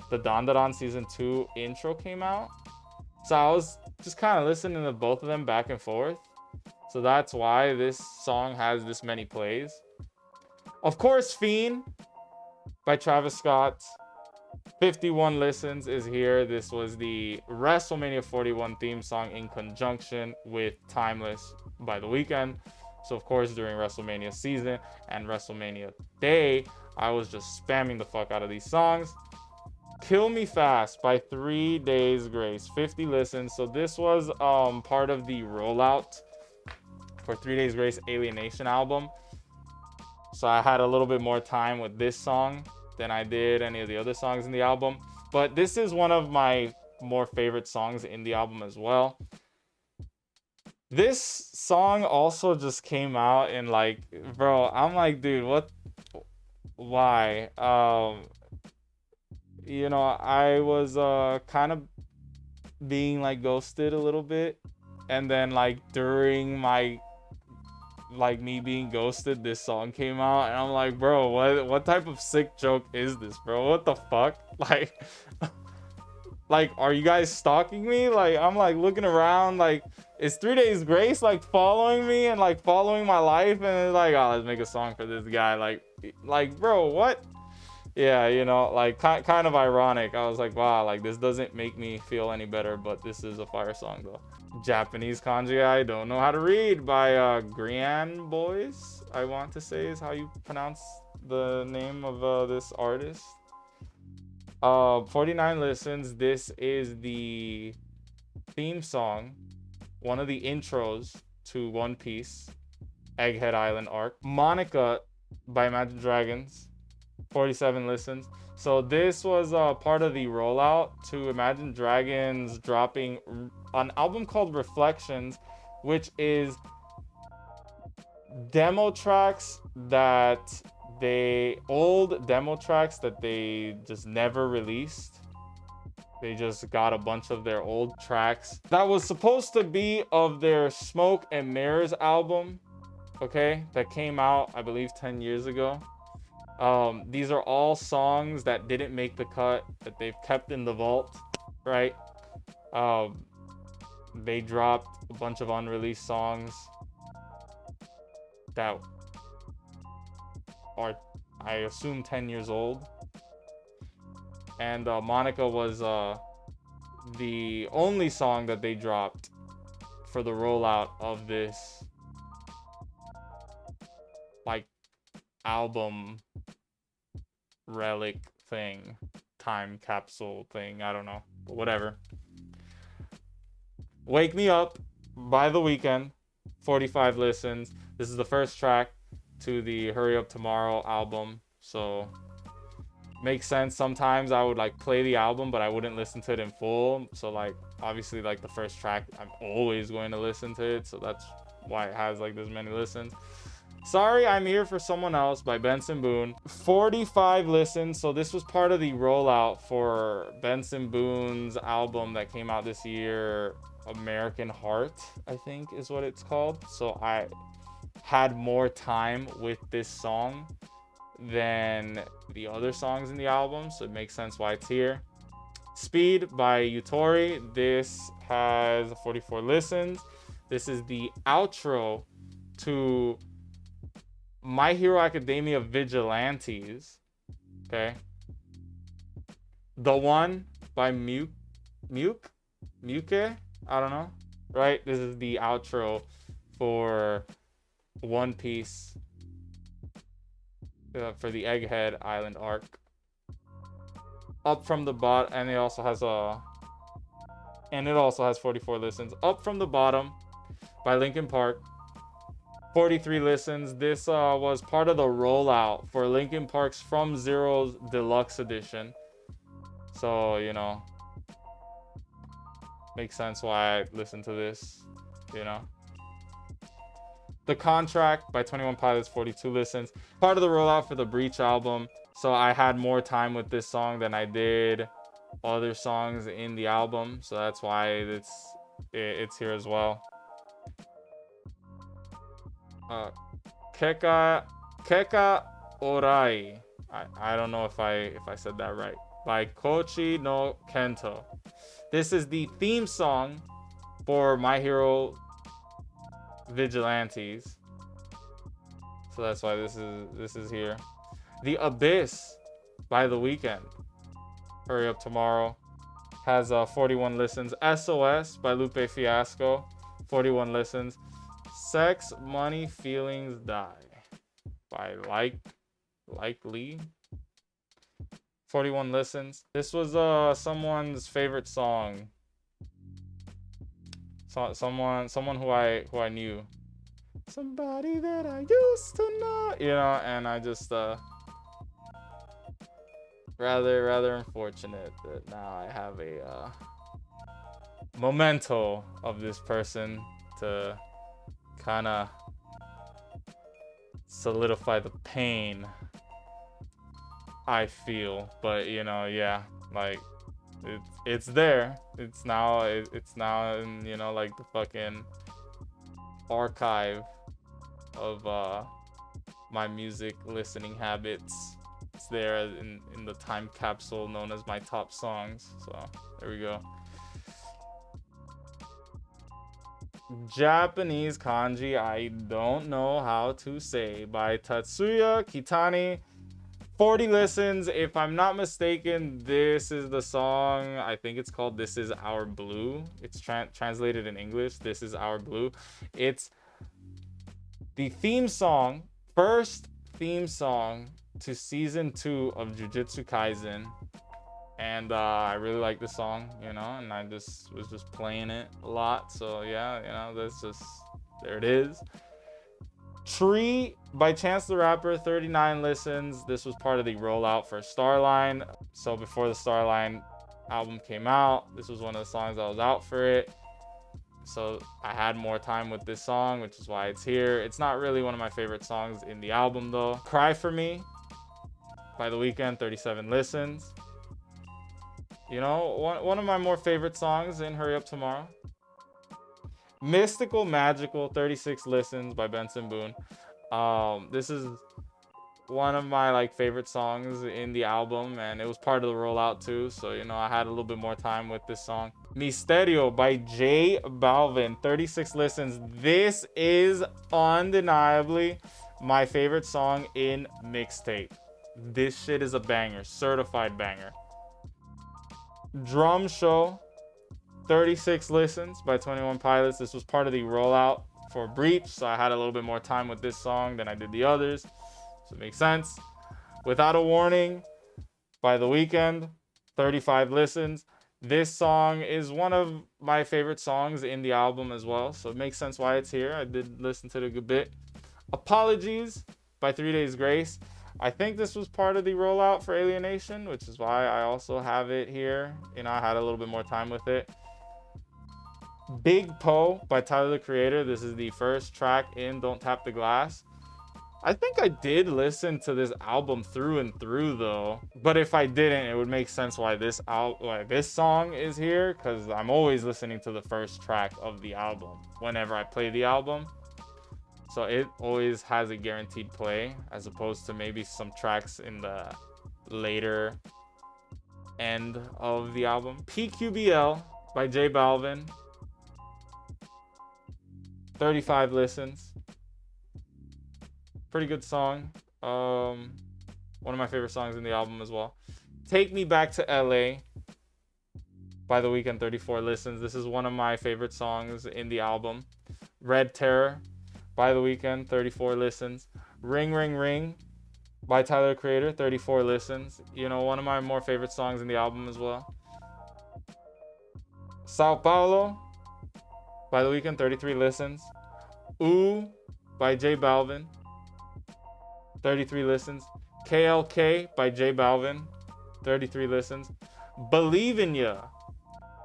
the Dandadan season 2 intro came out, so I was just kind of listening to both of them back and forth. So that's why this song has this many plays. Of course, Fiend by Travis Scott, 51 listens is here. This was the WrestleMania 41 theme song in conjunction with Timeless by The Weeknd. So of course, during WrestleMania season and WrestleMania day, I was just spamming the fuck out of these songs. Kill Me Fast by 3 Days Grace, 50 listens. So this was part of the rollout for 3 Days Grace Alienation album. So I had a little bit more time with this song than I did any of the other songs in the album. But this is one of my more favorite songs in the album as well. This song also just came out and like, bro, I'm like, dude, what? Why? You know, I was kind of being like ghosted a little bit, and then like during my like me being ghosted, this song came out, and I'm like, bro, what type of sick joke is this, bro? What the fuck? Like are you guys stalking me? Like I'm like looking around, like is 3 Days Grace like following me and like following my life, and it's like, oh, let's make a song for this guy. Like bro, what? Yeah, you know, like kind of ironic. I was like, wow, like this doesn't make me feel any better, but this is a fire song though. Japanese kanji I don't know how to read by Grian Boys, I want to say is how you pronounce the name of this artist. 49 listens. This is the theme song, one of the intros to One Piece Egghead Island arc. Monica by Imagine Dragons, 47 listens. So this was part of the rollout to Imagine Dragons dropping an album called Reflections, which is demo tracks that old demo tracks that they just never released. They just got a bunch of their old tracks that was supposed to be of their Smoke and Mirrors album, okay, that came out I believe 10 years ago. These are all songs that didn't make the cut, that they've kept in the vault, right? They dropped a bunch of unreleased songs that are, I assume, 10 years old. And Monica was the only song that they dropped for the rollout of this like album relic thing, time capsule thing, I don't know, but whatever. Wake Me Up by The Weeknd, 45 listens. This is the first track to the Hurry Up Tomorrow album, so makes sense. Sometimes I would like play the album, but I wouldn't listen to it in full. So like obviously like the first track, I'm always going to listen to it, so that's why it has like this many listens. Sorry, I'm Here for Someone Else by Benson Boone. 45 listens. So this was part of the rollout for Benson Boone's album that came out this year, American Heart, I think is what it's called. So I had more time with this song than the other songs in the album, so it makes sense why it's here. Speed by Yutori. This has 44 listens. This is the outro to My Hero Academia Vigilantes. Okay. The One by Muke. I don't know. Right? This is the outro for One Piece, for the Egghead Island arc. Up from the bottom, and it also has 44 listens. Up from the Bottom by Linkin Park, 43 listens. This was part of the rollout for Linkin Park's From Zero's Deluxe Edition. So, you know, makes sense why I listened to this, you know. The Contract by 21 Pilots, 42 listens. Part of the rollout for the Breach album. So I had more time with this song than I did other songs in the album. So that's why it's here as well. Keka Orai. I don't know if I said that right. By Kochi no Kento. This is the theme song for My Hero Vigilantes. So that's why this is here. The Abyss by The Weeknd, Hurry Up Tomorrow, has 41 listens. SOS by Lupe Fiasco, 41 listens. Sex, Money, Feelings, Die by Likely, 41 listens. This was someone's favorite song. Someone who I knew. Somebody that I used to know, you know, and I just rather unfortunate that now I have a memento of this person to kind of solidify the pain I feel. But you know, yeah, like it's there. It's now in, you know, like the fucking archive of my music listening habits. It's there in the time capsule known as my top songs. So there we go. Japanese kanji I don't know how to say by Tatsuya Kitani, 40 listens. If I'm not mistaken, this is the song. I think it's called This Is Our Blue. It's translated in English, This Is Our Blue. It's the theme song, first theme song to season 2 of Jujutsu Kaisen, and I really like the song, you know, and I was just playing it a lot. So yeah, you know, that's just, there it is. Tree by Chance the Rapper, 39 listens. This was part of the rollout for Starline. So before the Starline album came out, this was one of the songs that was out for it. So I had more time with this song, which is why it's here. It's not really one of my favorite songs in the album though. Cry For Me by The Weeknd, 37 listens. You know, one of my more favorite songs in Hurry Up Tomorrow. Mystical Magical, 36 listens by Benson Boone. This is one of my favorite songs in the album, and it was part of the rollout too. So, you know, I had a little bit more time with this song. Misterio by J Balvin, 36 listens. This is undeniably my favorite song in Mixtape. This shit is a banger, certified banger. Drum Show, 36 listens by 21 Pilots. This was part of the rollout for Breach, so I had a little bit more time with this song than I did the others, so it makes sense. Without a Warning by The Weeknd, 35 listens. This song is one of my favorite songs in the album as well, so it makes sense why it's here. I did listen to it a good bit. Apologies by 3 Days Grace. I think this was part of the rollout for Alienation, which is why I also have it here. You know, I had a little bit more time with it. Big Poe by Tyler the Creator. This is the first track in Don't Tap the Glass. I think I did listen to this album through and through though. But if I didn't, it would make sense why this song is here, because I'm always listening to the first track of the album whenever I play the album. So it always has a guaranteed play, as opposed to maybe some tracks in the later end of the album. PQBL by J Balvin. 35 listens. Pretty good song. One of my favorite songs in the album as well. Take Me Back to LA by The Weeknd, 34 listens. This is one of my favorite songs in the album. Red Terror by The Weeknd, 34 listens. Ring Ring Ring by Tyler, the Creator, 34 listens. You know, one of my more favorite songs in the album as well. Sao Paulo by The Weeknd, 33 listens. Ooh by J Balvin, 33 listens. KLK by J Balvin, 33 listens. Believe in Ya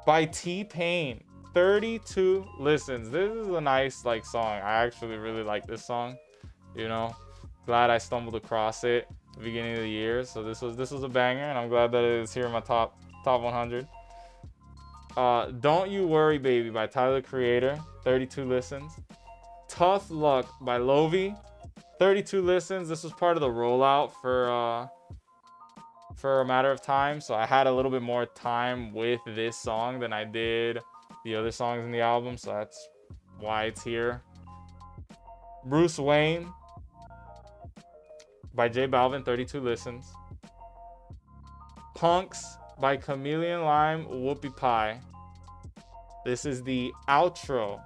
by T-Pain, 32 listens. This is a nice song. I actually really like this song. You know, glad I stumbled across it at the beginning of the year. So this was a banger, and I'm glad that it is here in my top 100. Don't You Worry Baby by Tyler, the Creator, 32 listens. Tough Luck by Lovey, 32 listens. This was part of the rollout for A Matter of Time, so I had a little bit more time with this song than I did the other songs in the album, so that's why it's here. Bruce Wayne by J Balvin, 32 listens. Punks by Chameleon Lime, Whoopie Pie. This is the outro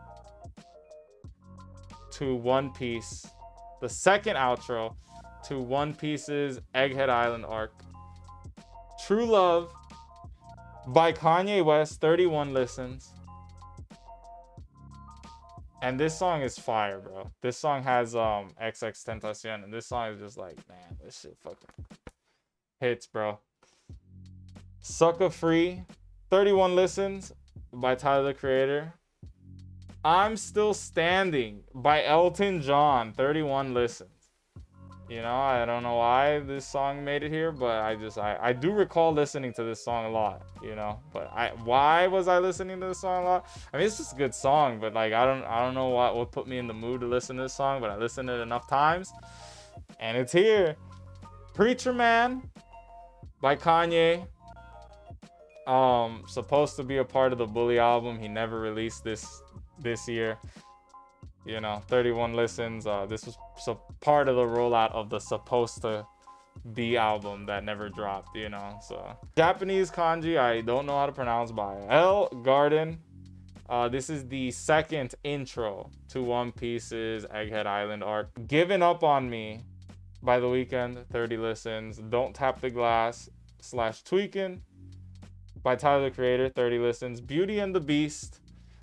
to One Piece, the second outro to One Piece's Egghead Island arc. True Love by Kanye West, 31 listens. And this song is fire, bro. This song has XXXTentacion, and this song is just like, man, this shit fucking hits, bro. Sucker Free, 31 listens by Tyler, the Creator. I'm Still Standing by Elton John, 31 listens. You know, I don't know why this song made it here, but I do recall listening to this song a lot, you know. But why was I listening to this song a lot? I mean, it's just a good song, but I don't know what put me in the mood to listen to this song, but I listened to it enough times, and it's here. Preacher Man by Kanye. Supposed to be a part of the Bully album. He never released this year. You know, 31 listens. This was part of the rollout of the Supposed to Be album that never dropped, you know. So Japanese kanji I don't know how to pronounce by L Garden. This is the second intro to One Piece's Egghead Island arc. Given Up on Me by The Weeknd, 30 listens. Don't Tap the Glass / Tweakin' by Tyler, the Creator, 30 listens. Beauty and the Beast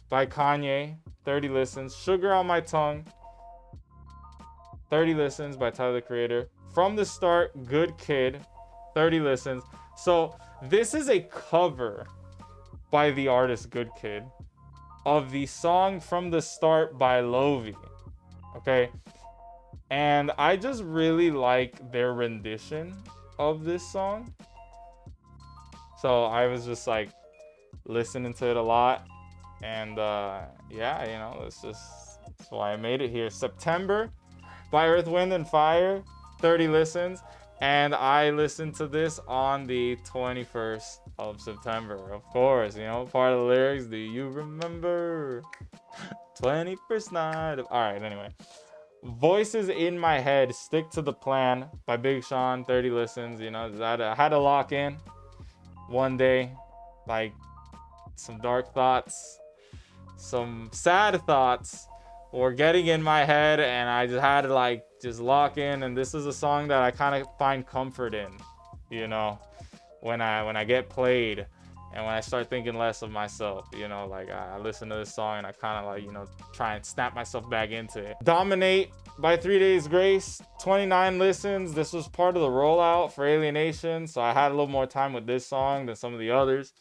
by Kanye, 30 listens. Sugar on My Tongue, 30 listens by Tyler, the Creator. From the Start, Good Kid, 30 listens. So this is a cover by the artist Good Kid of the song From the Start by Lovey. Okay, and I just really like their rendition of this song. So I was just like listening to it a lot, and yeah, you know, that's why I made it here. September by Earth, Wind and Fire, 30 listens, and I listened to this on the 21st of September, of course. You know, part of the lyrics, do you remember 21st night of... All right, anyway. Voices in My Head, Stick to the Plan by Big Sean, 30 listens. You know, I had to lock in one day, like some dark thoughts, some sad thoughts were getting in my head, and I just had to just lock in. And this is a song that I kind of find comfort in, you know, when I get played and when I start thinking less of myself, you know, I listen to this song and I kind of you know, try and snap myself back into it. Dominate by 3 Days Grace, 29 listens. This was part of the rollout for Alienation, so I had a little more time with this song than some of the others.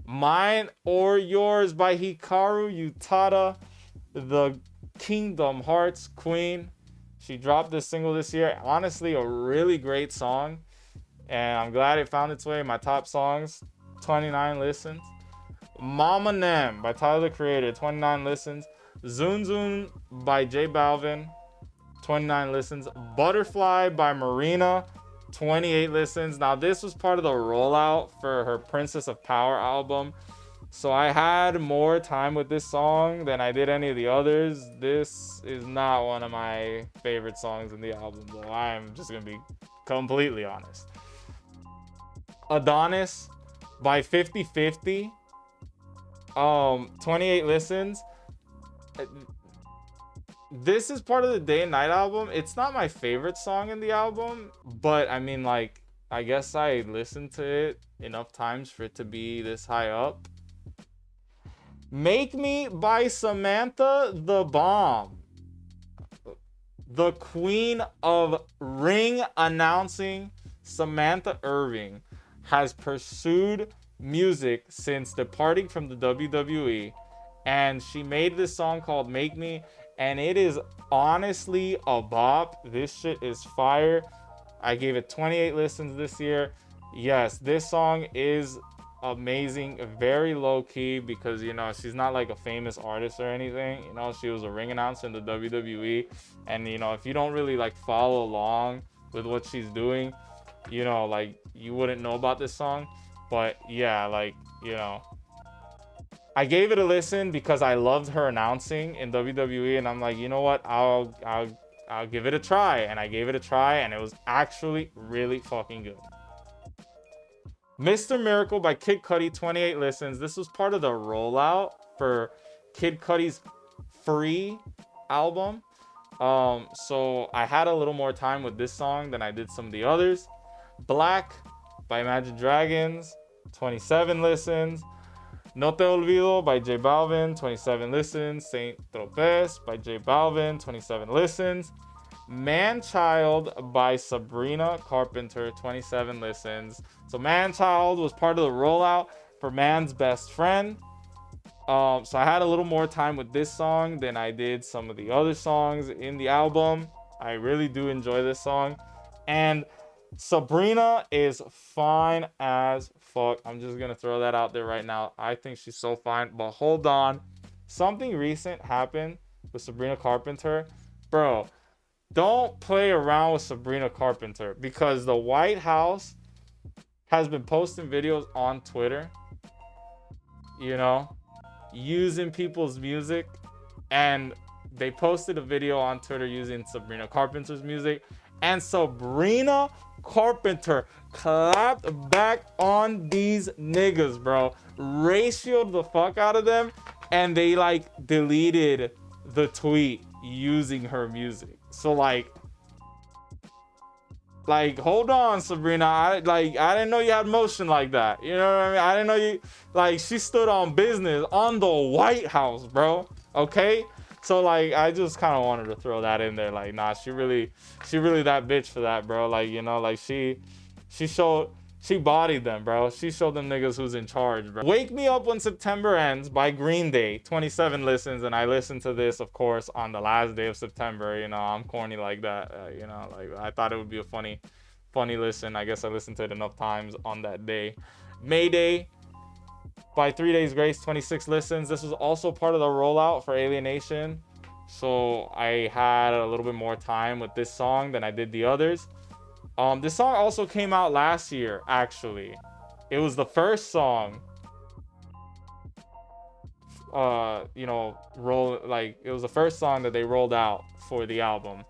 Mine or Yours by Hikaru Utada, the Kingdom Hearts queen, She dropped this single this year. Honestly, a really great song. And I'm glad it found its way in my top songs. 29 listens. Mama Nem by Tyler, the Creator, 29 listens. Zun Zun by J Balvin, 29 listens. Butterfly by Marina, 28 listens. Now, this was part of the rollout for her Princess of Power album. So I had more time with this song than I did any of the others. This is not one of my favorite songs in the album, though. I'm just going to be completely honest. Adonis by 50/50. 28 listens. This is part of the Day and Night album. It's not my favorite song in the album, but I mean, like, I guess I listened to it enough times for it to be this high up. Make Me by Samantha the Bomb. The queen of ring announcing, Samantha Irving, has pursued music since departing from the WWE, and she made this song called Make Me, and it is honestly a bop. This shit is fire. I gave it 28 listens this year. Yes, this song is amazing, very low key, because, you know, she's not like a famous artist or anything. You know, she was a ring announcer in the WWE, and, you know, if you don't really like follow along with what she's doing, you know, like, you wouldn't know about this song. But yeah, like, you know, I gave it a listen because I loved her announcing in WWE, and I'm like, you know what, I'll give it a try. And I gave it a try, and it was actually really fucking good. Mr. Miracle by Kid Cudi, 28 listens. This was part of the rollout for Kid Cudi's Free album. So I had a little more time with this song than I did some of the others. Black by Imagine Dragons, 27 listens. No Te Olvido by J Balvin, 27 listens. Saint Tropez by J Balvin, 27 listens. Man-Child by Sabrina Carpenter, 27 listens. So Man-Child was part of the rollout for Man's Best Friend. So I had a little more time with this song than I did some of the other songs in the album. I really do enjoy this song. And Sabrina is fine as fuck. I'm just gonna throw that out there right now. I think she's so fine. But hold on. Something recent happened with Sabrina Carpenter. Bro, don't play around with Sabrina Carpenter, because the White House has been posting videos on Twitter, you know, using people's music. And they posted a video on Twitter using Sabrina Carpenter's music. And Sabrina Carpenter clapped back on these niggas, bro. Ratioed the fuck out of them. And they, like, deleted the tweet using her music. So, like, hold on, Sabrina. I didn't know you had motion like that. You know what I mean? I didn't know you, like, she stood on business on the White House, bro. Okay? So, like, I just kind of wanted to throw that in there. Like, nah, she really that bitch for that, bro. Like, you know, like, she bodied them, bro. She showed them niggas who's in charge, bro. Wake Me Up When September Ends by Green Day, 27 listens. And I listened to this, of course, on the last day of September. You know, I'm corny like that. You know, like, I thought it would be a funny listen. I guess I listened to it enough times on that day. Mayday by 3 Days Grace, 26 listens. This was also part of the rollout for Alienation. So I had a little bit more time with this song than I did the others. This song also came out last year, actually. It was the first song, you know, it was the first song that they rolled out for the album.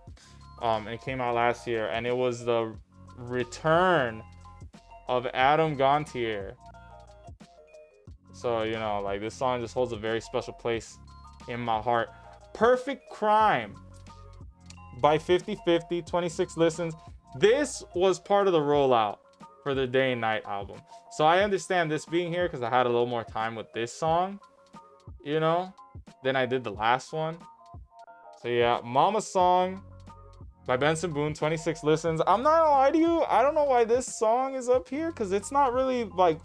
And it came out last year, and it was the return of Adam Gontier. So, you know, like, this song just holds a very special place in my heart. Perfect Crime by 50/50, 26 listens. This was part of the rollout for the Day and Night album. So I understand this being here because I had a little more time with this song, you know, than I did the last one. So yeah, Mama Song by Benson Boone, 26 listens. I'm not gonna lie to you, I don't know why this song is up here, because it's not really, like,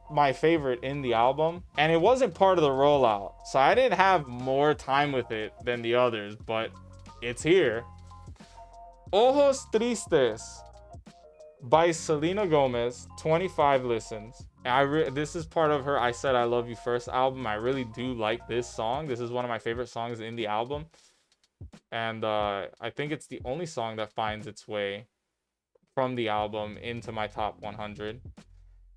my favorite in the album, and it wasn't part of the rollout, so I didn't have more time with it than the others, but it's here. Ojos Tristes by Selena Gomez, 25 listens. And this is part of her I Said I Love You First album. I really do like this song. This is one of my favorite songs in the album. And I think it's the only song that finds its way from the album into my top 100.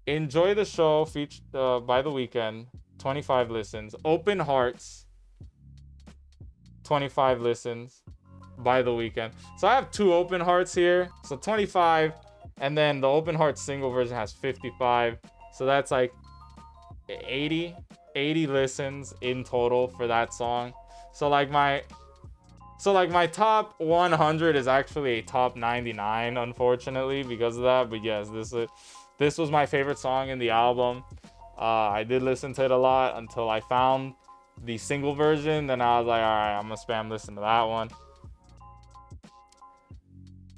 Enjoy the Show featured by The Weeknd, 25 listens. Open Hearts, 25 listens by The Weeknd. So I have 2 Open Hearts here. So 25, and then the Open Hearts single version has 55. So that's like 80 listens in total for that song. So like my top 100 is actually a top 99, unfortunately, because of that. But yes, this was my favorite song in the album. I did listen to it a lot until I found the single version. Then I was like, all right, I'm gonna spam listen to that one.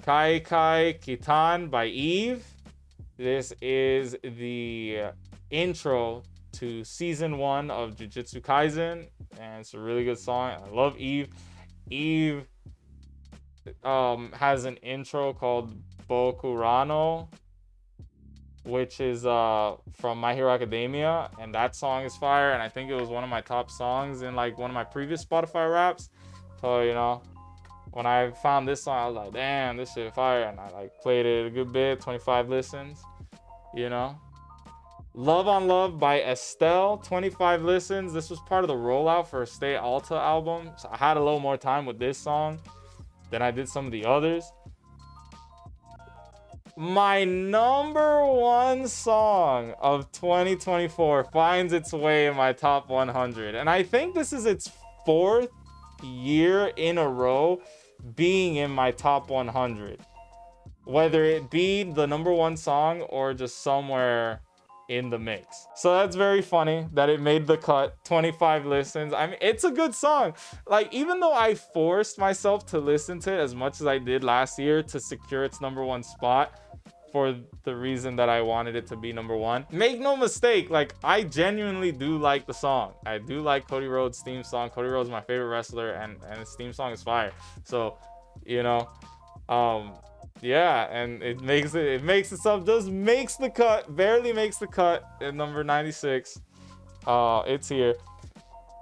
Kai Kai Kitan by Eve. This is the intro to season 1 of Jujutsu Kaisen, and it's a really good song. I love Eve. Eve has an intro called Bokurano, which is from My Hero Academia, and that song is fire, and I think it was one of my top songs in like one of my previous Spotify raps. So, you know, when I found this song, I was like, damn, this shit fire, and I like played it a good bit, 25 listens, you know. Love on Love by Estelle, 25 listens. This was part of the rollout for Stay Alta album, so I had a little more time with this song than I did some of the others. My number 1 song of 2024 finds its way in my top 100, and I think this is its 4th year in a row being in my top 100, whether it be the number 1 song or just somewhere in the mix. So that's very funny that it made the cut. 25 listens. I mean, it's a good song. Like, even though I forced myself to listen to it as much as I did last year to secure its number 1 spot for the reason that I wanted it to be number 1, make no mistake, like, I genuinely do like the song. I do like Cody Rhodes' theme song. Cody Rhodes is my favorite wrestler, and his theme song is fire. So, you know, yeah, and it makes itself, just makes the cut, barely makes the cut at number 96. It's here.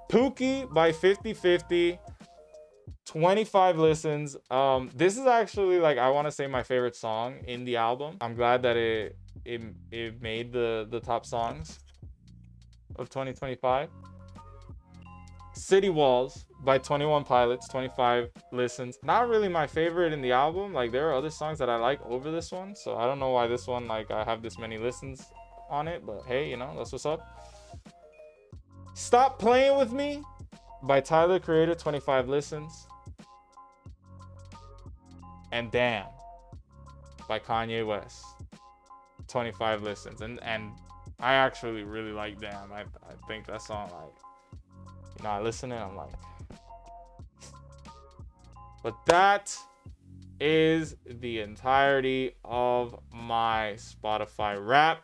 Pookie by 50/50, 25 listens. This is actually, like, I want to say my favorite song in the album. I'm glad that it made the top songs of 2025. City Walls by 21 Pilots, 25 listens. Not really my favorite in the album. Like, there are other songs that I like over this one, so I don't know why this one, like, I have this many listens on it, but hey, you know, that's what's up. Stop Playing With Me by Tyler, Creator, 25 listens. And Damn by Kanye West, 25 listens. And I actually really like Damn. I think that song, like, you know, I listen to it, I'm like. But that is the entirety of my Spotify Wrap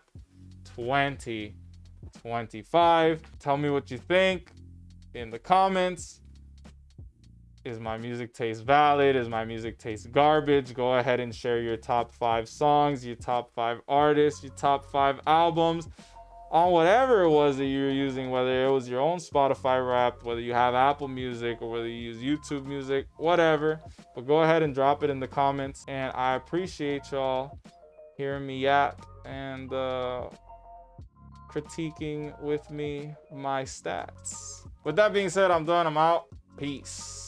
2025. Tell me what you think in the comments. Is my music taste valid? Is my music taste garbage? Go ahead and share your top 5 songs, your top 5 artists, your top 5 albums, on whatever it was that you're using, whether it was your own Spotify Wrapped, whether you have Apple Music, or whether you use YouTube Music, whatever. But go ahead and drop it in the comments. And I appreciate y'all hearing me yap and critiquing with me my stats. With that being said, I'm done. I'm out. Peace.